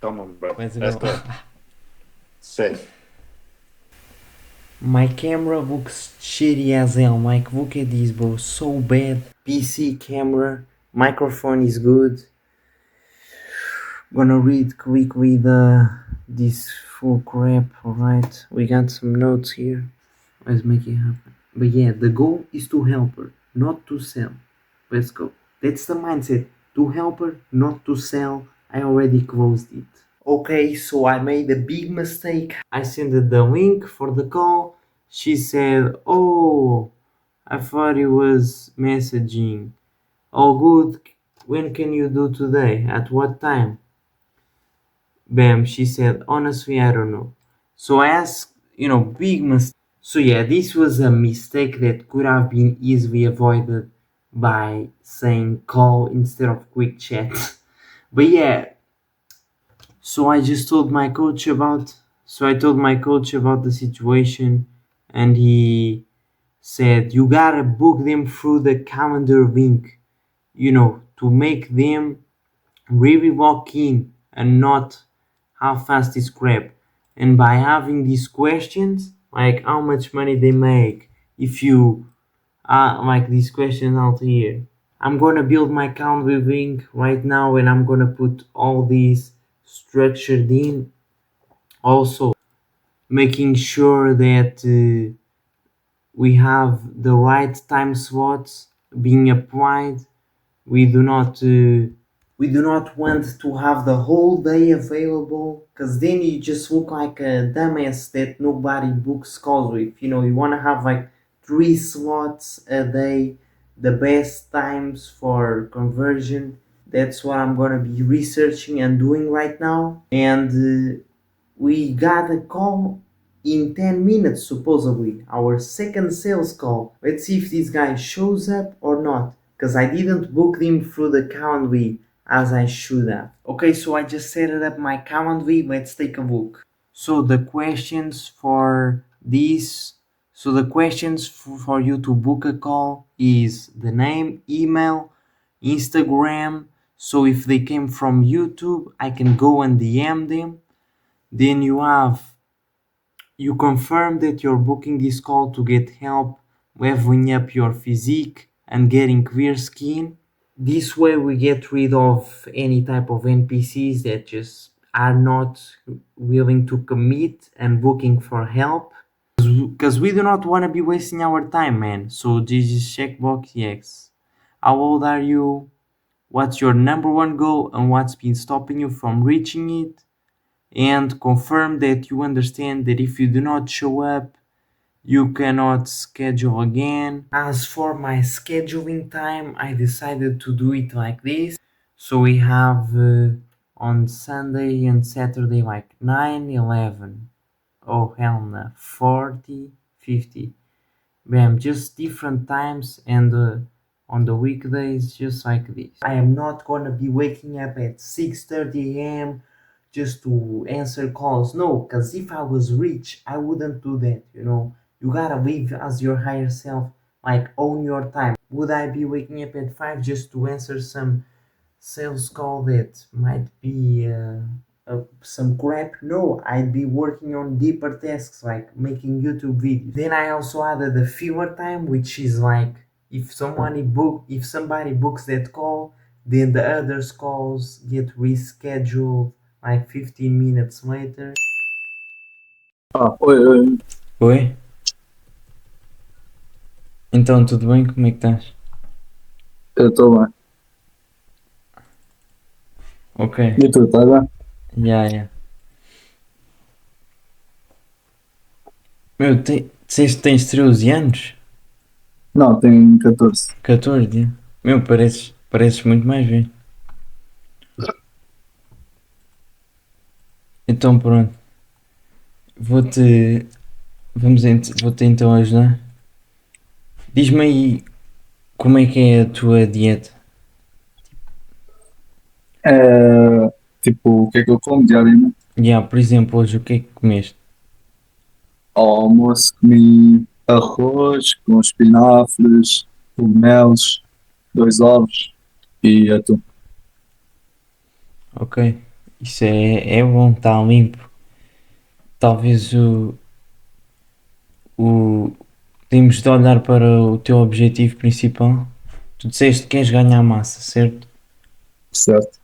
Speaker 2: Come on, bro.
Speaker 3: Let's
Speaker 2: Let's
Speaker 3: go.
Speaker 2: go. Safe.
Speaker 3: My camera looks shitty as hell. Like, look at this, bro. So bad. PC camera. Microphone is good. Gonna read quickly this full crap. Alright. We got some notes here. Let's make it happen. But yeah, the goal is to help her, not to sell. Let's go. That's the mindset. To help her, not to sell. I already closed it. Okay, so I made a big mistake. I sent her the link for the call. She said, oh, I thought it was messaging. All good. when can you do today? At what time? Bam, she said, honestly, I don't know. So I asked, big mistake. So yeah, this was a mistake that could have been easily avoided by saying call instead of quick chat. But yeah, so I just told my coach about, so I told my coach about the situation, and he said, you gotta book them through the calendar link, to make them really walk in and not how fast is crap. And by having these questions, like how much money they make, if you like these questions out here, I'm gonna build my Calendly link right now, and I'm gonna put all these structured in. Also, making sure that we have the right time slots being applied. We do not want to have the whole day available, because then you just look like a dumbass that nobody books calls with. You want to have like 3 slots a day, the best times for conversion. That's what I'm going to be researching and doing right now. And we got a call in 10 minutes, supposedly our second sales call. Let's see if this guy shows up or not, because I didn't book him through the Calendly as I should have. Okay, so I just set it up my Calendly. Let's take a look. So the questions for this, so the questions for you to book a call is the name, email, Instagram. So if they came from YouTube, I can go and DM them. Then you confirm that you're booking this call to get help leveling up your physique and getting clear skin. This way we get rid of any type of NPCs that just are not willing to commit and looking for help. Because we do not want to be wasting our time, man. So this is checkbox yes. How old are you? What's your number one goal and what's been stopping you from reaching it? And confirm that you understand that if you do not show up, you cannot schedule again. As for my scheduling time, I decided to do it like this. So we have on Sunday and Saturday like 9, 11. Oh hell no, 40, 50. Bam, just different times, and on the weekdays just like this. I am not gonna be waking up at 6:30 a.m. just to answer calls. No, because if I was rich, I wouldn't do that. You gotta live as your higher self, like own your time. Would I be waking up at 5 just to answer some sales call that might be some crap? No, I'd be working on deeper tasks like making YouTube videos. Then I also added the filler time, which is like if somebody books that call, then the others calls get rescheduled like 15 minutes later.
Speaker 4: Oi, oi,
Speaker 3: Oi? Então, tudo bem? Como é que estás?
Speaker 4: eu estou bem.
Speaker 3: Ok.
Speaker 4: E tu, estás bem?
Speaker 3: Yeah. Meu, disseste que tens 13 anos?
Speaker 4: Não, tenho 14.
Speaker 3: 14, yeah. Meu, pareces muito mais velho. Então pronto. Vou-te então ajudar. Diz-me aí como é que é a tua dieta.
Speaker 4: Tipo, o que é que eu como diariamente?
Speaker 3: Yeah, por exemplo, hoje o que é que comeste?
Speaker 4: Ao almoço comi arroz com espinafres, cogumelos, 2 ovos e atum.
Speaker 3: Ok. Isso é bom, está limpo. Talvez temos de olhar para o teu objetivo principal. Tu disseste que queres ganhar massa, certo?
Speaker 4: Certo.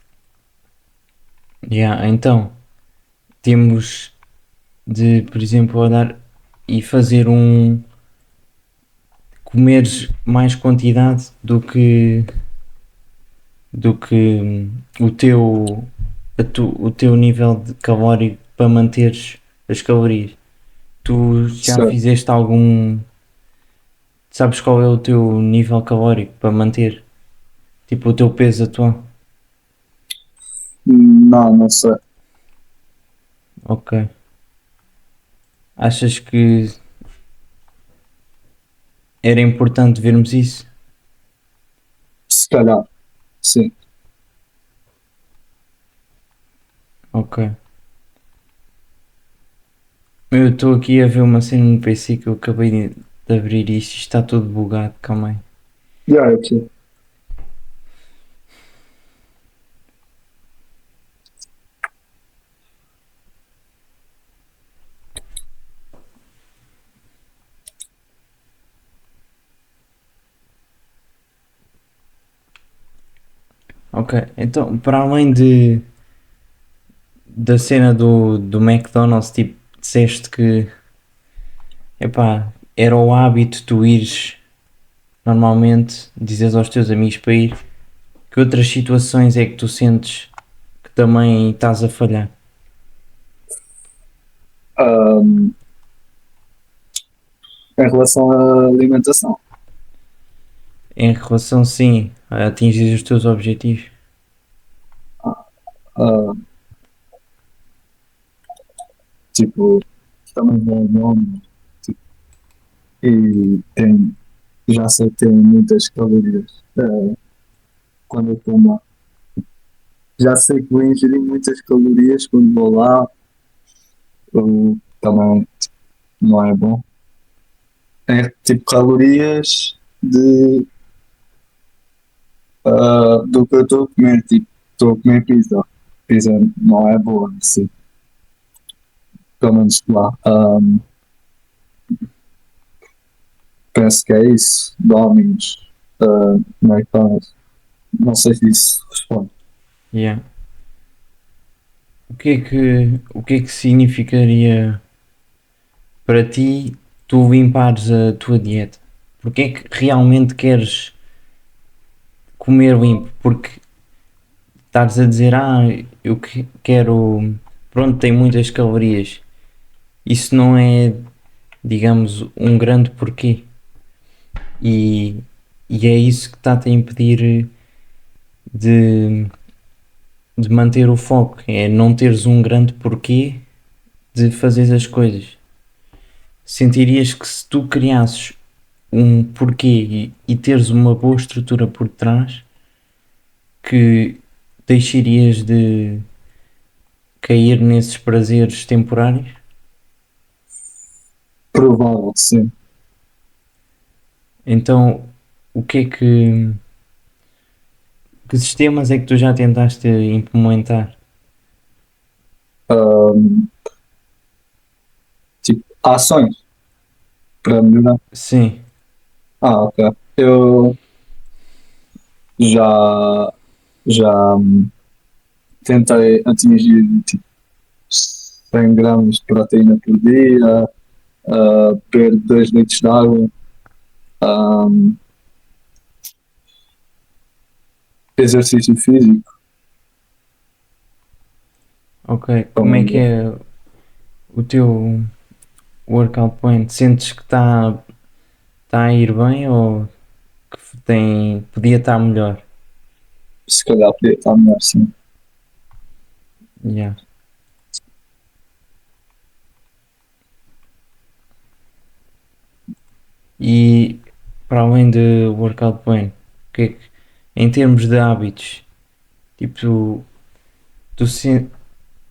Speaker 3: Yeah, então temos de, por exemplo, olhar e fazer comeres mais quantidade do que o teu nível de calórico para manteres as calorias. Tu já
Speaker 4: Certo.
Speaker 3: fizeste sabes qual é o teu nível calórico para manter? Tipo o teu peso atual.
Speaker 4: Não, não sei.
Speaker 3: Ok. Achas que era importante vermos isso?
Speaker 4: Se calhar, sim.
Speaker 3: Ok. Eu estou aqui a ver uma cena no PC que eu acabei de abrir isto. Isto está todo bugado, calma aí.
Speaker 4: Yeah, ok.
Speaker 3: Ok, então para além da cena do McDonald's, tipo, disseste que epá, era o hábito tu ires normalmente, dizes aos teus amigos para ir, que outras situações é que tu sentes que também estás a falhar?
Speaker 4: Ahm, em relação à alimentação,
Speaker 3: Em relação, sim, a atingir os teus objetivos?
Speaker 4: ah, tipo, também vou ao nome, tipo, e tem, já sei que tem muitas calorias. Quando eu como, já sei que vou ingerir muitas calorias quando vou lá, também não é bom. É tipo calorias do que eu estou a comer, tipo, estou a comer pizza. Pizza não é boa, assim, pelo menos lá. Penso que é isso. Domino's, McDonald's. Não sei se isso responde.
Speaker 3: Yeah. O que é que significaria para ti tu limpares a tua dieta? Porque é que realmente queres comer limpo? Porque estás a dizer, eu quero, pronto, tem muitas calorias. Isso não é, digamos, um grande porquê. E, e é isso que está-te a impedir de, de manter o foco. É não teres um grande porquê de fazer as coisas. Sentirias que se tu criasses um porquê e teres uma boa estrutura por trás, que deixarias de cair nesses prazeres temporários?
Speaker 4: Provável, sim.
Speaker 3: Então, o que sistemas é que tu já tentaste implementar?
Speaker 4: Ahm, tipo, ações para melhorar.
Speaker 3: Sim,
Speaker 4: Ok. Eu já, já tentei atingir tipo 100 gramas de proteína por dia, beber 2 litros de água, ahm, exercício físico.
Speaker 3: ok. Como é que
Speaker 4: Também,
Speaker 3: é o teu workout plan? Sentes que está a ir bem ou que podia estar melhor?
Speaker 4: se calhar podia estar melhor, sim.
Speaker 3: Yeah. E para além de workout plan, o que é que, em termos de hábitos, tipo,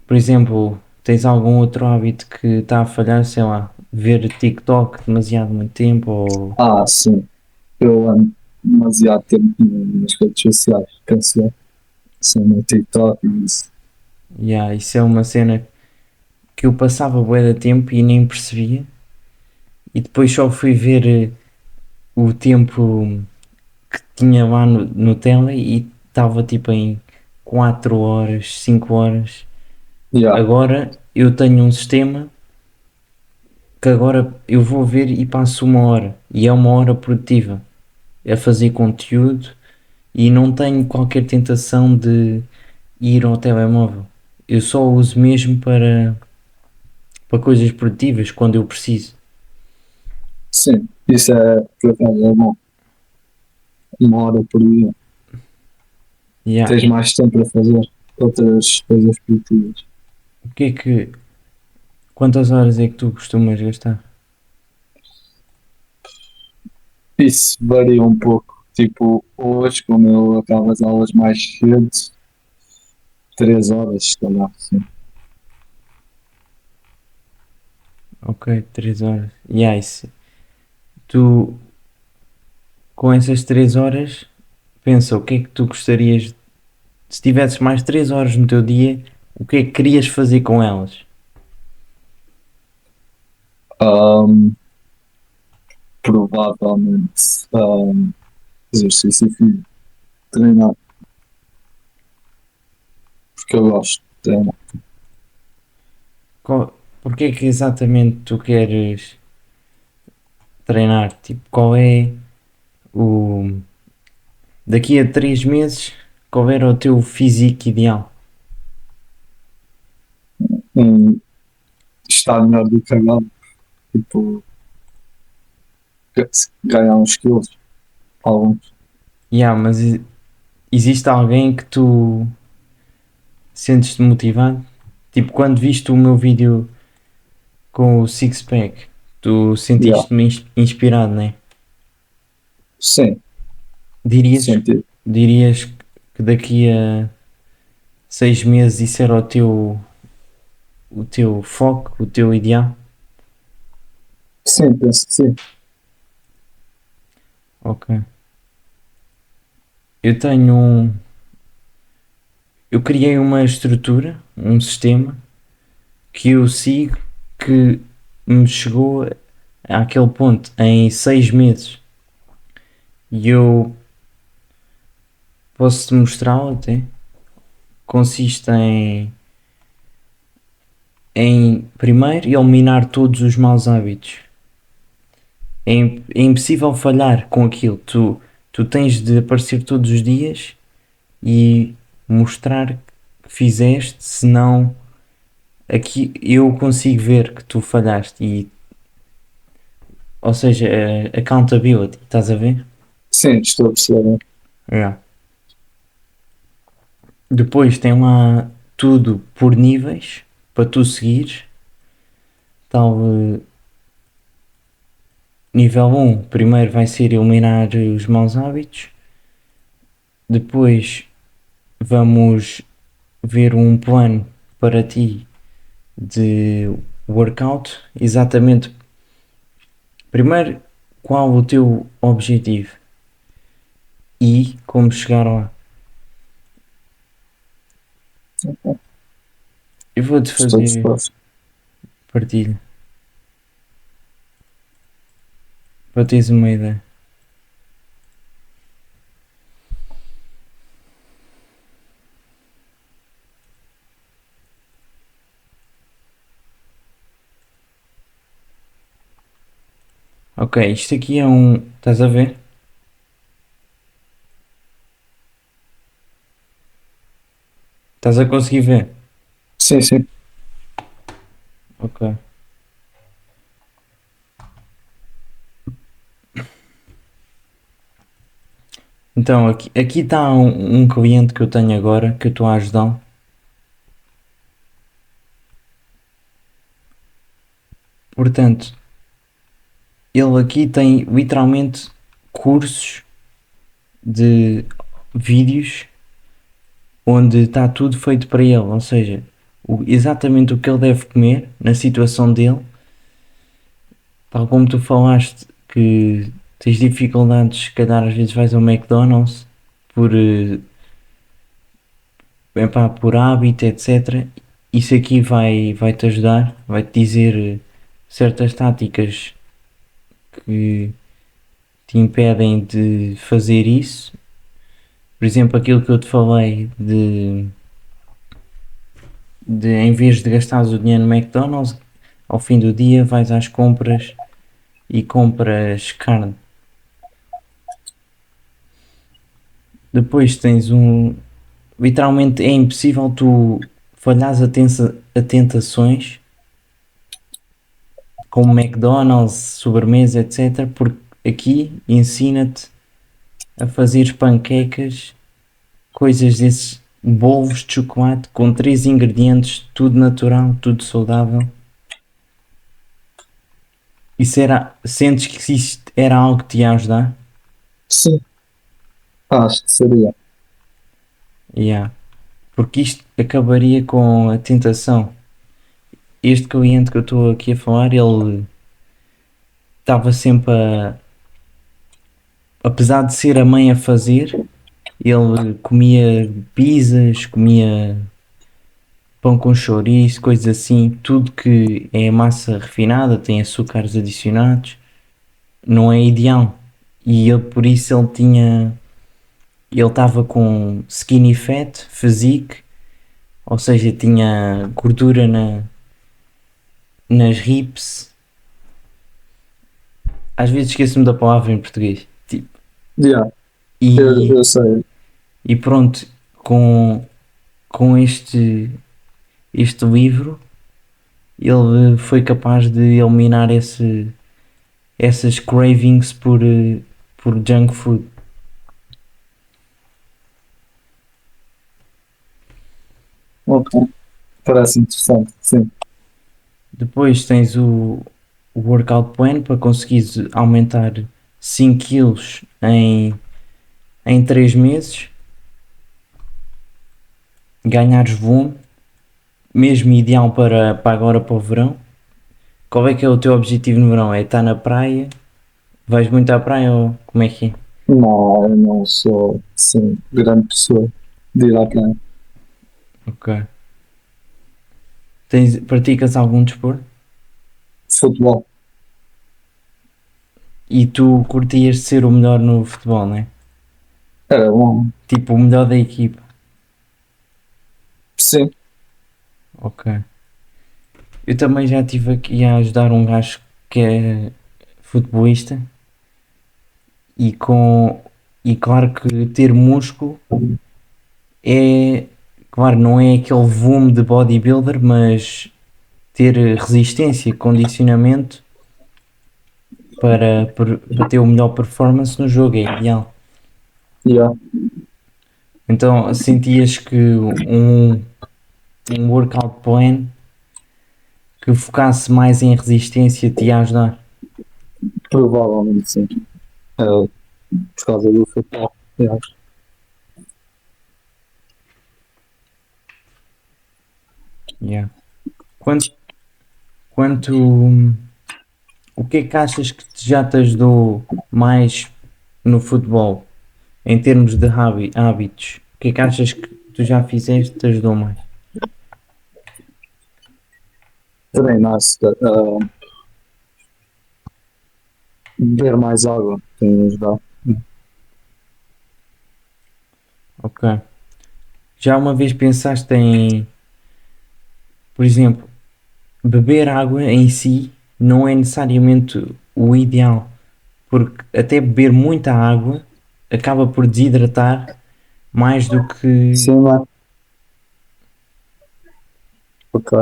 Speaker 3: por exemplo, tens algum outro hábito que está a falhar, sei lá, ver TikTok demasiado muito tempo ou
Speaker 4: Sim. Eu ando demasiado tempo nas redes sociais. Cancelei. Sim, no TikTok e isso.
Speaker 3: yeah, isso é uma cena que eu passava bué de tempo e nem percebia e depois só fui ver o tempo que tinha lá no tela e estava tipo em 4 horas, 5 horas.
Speaker 4: Yeah,
Speaker 3: Agora eu tenho um sistema que agora eu vou ver e passo 1 hora e é 1 hora produtiva a fazer conteúdo e não tenho qualquer tentação de ir ao telemóvel. Eu só uso mesmo para coisas produtivas quando eu preciso.
Speaker 4: sim. Isso é, por acaso, é bom. 1 hora por dia.
Speaker 3: Yeah.
Speaker 4: tens mais tempo para fazer outras coisas produtivas.
Speaker 3: O que é que. Quantas horas é que tu costumas gastar?
Speaker 4: Isso varia um pouco. Tipo, hoje, como eu acabo as aulas mais cedo, 3 horas, se calhar, sim.
Speaker 3: Ok, 3 horas. Yeah, isso. Tu, com essas 3 horas, pensa o que é que tu gostarias. Se tivesses mais 3 horas no teu dia, o que é que querias fazer com elas?
Speaker 4: Ahm, provavelmente exercício físico, treinar, porque eu gosto de treinar.
Speaker 3: Porquê é que exatamente tu queres treinar? Tipo, qual é o. Daqui a 3 meses, qual era o teu físico ideal?
Speaker 4: E estar melhor do que agora, tipo, ganhar uns quilos, alguns.
Speaker 3: Yeah, mas existe alguém que tu sentes-te motivado? Tipo, quando viste o meu vídeo com o Six Pack, tu
Speaker 4: Yeah.
Speaker 3: sentiste-me inspirado, né?
Speaker 4: Sim,
Speaker 3: Dirias,
Speaker 4: sentido.
Speaker 3: dirias que daqui a 6 meses isso era o teu foco, o teu ideal?
Speaker 4: Sim, penso que sim.
Speaker 3: Ok. Eu tenho um. Eu criei uma estrutura, um sistema que eu sigo que me chegou àquele ponto em 6 meses. E eu posso-te mostrá-lo até. Consiste em primeiro eliminar todos os maus hábitos. É impossível falhar com aquilo. Tu tens de aparecer todos os dias e mostrar que fizeste, senão aqui eu consigo ver que tu falhaste. Ou seja, accountability, estás a ver?
Speaker 4: Sim, estou a perceber.
Speaker 3: Yeah. Depois tem lá tudo por níveis para tu seguires. Tal, nível 1, primeiro vai ser eliminar os maus hábitos. Depois vamos ver um plano para ti de workout. Exatamente. Primeiro, qual o teu objetivo e como chegar lá. Eu vou-te
Speaker 4: Estou
Speaker 3: fazer
Speaker 4: disposto.
Speaker 3: partilha para teres uma ideia. Ok, isto aqui é um. Estás a ver? Estás a conseguir ver?
Speaker 4: Sim, sim.
Speaker 3: Ok. Então, aqui está um cliente que eu tenho agora que eu estou a ajudá-lo. Portanto, ele aqui tem literalmente cursos de vídeos onde está tudo feito para ele, ou seja, exatamente o que ele deve comer na situação dele, tal como tu falaste que tens dificuldades, se calhar às vezes vais ao McDonald's por, epá, por hábito, etc. Isso aqui vai-te ajudar, vai-te dizer certas táticas que te impedem de fazer isso. Por exemplo, aquilo que eu te falei de em vez de gastares o dinheiro no McDonald's, ao fim do dia vais às compras e compras carne. Depois tens um. Literalmente é impossível tu falhares a tentações como McDonald's, sobremesa, etc. Porque aqui ensina-te a fazer panquecas coisas desses bolos de chocolate com 3 ingredientes, tudo natural, tudo saudável. Sentes que isto era algo que te ia ajudar?
Speaker 4: Sim, acho que seria.
Speaker 3: Yeah. Porque isto acabaria com a tentação. Este cliente que eu estou aqui a falar, ele estava sempre a. Apesar de ser a mãe a fazer, ele comia pizzas, comia pão com chouriço, coisas assim, tudo que é massa refinada, tem açúcares adicionados, não é ideal. E ele, por isso ele estava com skinny fat, physique, ou seja, tinha gordura nas hips. Às vezes esqueço-me da palavra em português. Tipo,
Speaker 4: Yeah,
Speaker 3: e,
Speaker 4: eu sei.
Speaker 3: e pronto, com este livro, ele foi capaz de eliminar essas cravings por junk food.
Speaker 4: Ok. Parece interessante, sim.
Speaker 3: Depois tens o workout plan para conseguires aumentar 5 quilos em 3 meses, ganhares volume, mesmo ideal para agora para o verão. Qual é que é o teu objetivo no verão? É estar na praia? Vais muito à praia ou como é que é?
Speaker 4: Não, eu não sou, sim, grande pessoa de ir à praia.
Speaker 3: Ok. Praticas algum desporto?
Speaker 4: Futebol,
Speaker 3: E tu curtias ser o melhor no futebol, né?
Speaker 4: era bom.
Speaker 3: Tipo, o melhor da equipa.
Speaker 4: Sim,
Speaker 3: Ok. Eu também já estive aqui a ajudar um gajo que é futebolista e e claro que ter músculo é, claro, não é aquele volume de bodybuilder, mas ter resistência, condicionamento para ter o melhor performance no jogo é ideal.
Speaker 4: yeah,
Speaker 3: Então sentias que um workout plan que focasse mais em resistência te ia ajudar?
Speaker 4: provavelmente sim. Por causa do futebol. Yeah.
Speaker 3: Yeah. Quanto, quanto, o que é que achas que já te ajudou mais no futebol, em termos de hábitos? O que é que achas que tu já fizeste que te ajudou mais?
Speaker 4: Treinar-se, beber mais água tem ajudado.
Speaker 3: Ok. Já uma vez pensaste em, por exemplo, beber água em si não é necessariamente o ideal, porque até beber muita água acaba por desidratar mais do que.
Speaker 4: Sim, não é? Ok.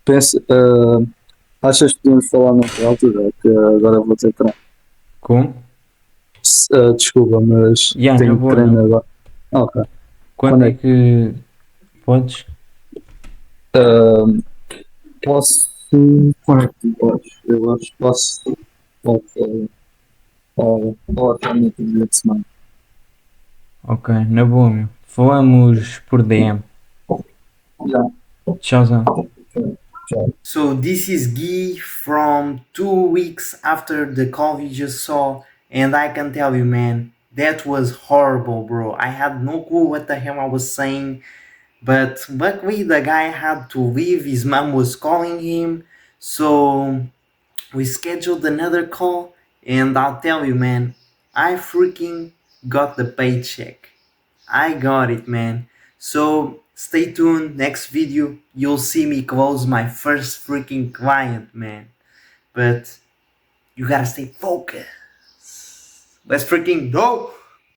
Speaker 4: Pensa, achas que podemos falar noutra altura? Que agora vou ter treino.
Speaker 3: Como?
Speaker 4: Desculpa, mas
Speaker 3: Yeah, na
Speaker 4: tenho
Speaker 3: boa, na
Speaker 4: treino
Speaker 3: boa.
Speaker 4: agora. Ok.
Speaker 3: Quando
Speaker 4: Quando
Speaker 3: é
Speaker 4: é que
Speaker 3: que podes?
Speaker 4: uh, posso. Quando é que tu podes? Eu acho que posso. Ou até no outro dia de semana.
Speaker 3: Ok, na boa, meu. Falamos por DM.
Speaker 4: Já.
Speaker 3: Tchauzão.
Speaker 4: Tchau.
Speaker 1: So this is Guy from 2 weeks after the call you just saw, and I can tell you, man, that was horrible, bro. I had no clue what the hell I was saying, but luckily the guy had to leave. His mom was calling him, so we scheduled another call, and I'll tell you, man, I freaking got the paycheck. I got it, man. So stay tuned. Next video, you'll see me close my first freaking client, man. But you gotta stay focused. Let's freaking go!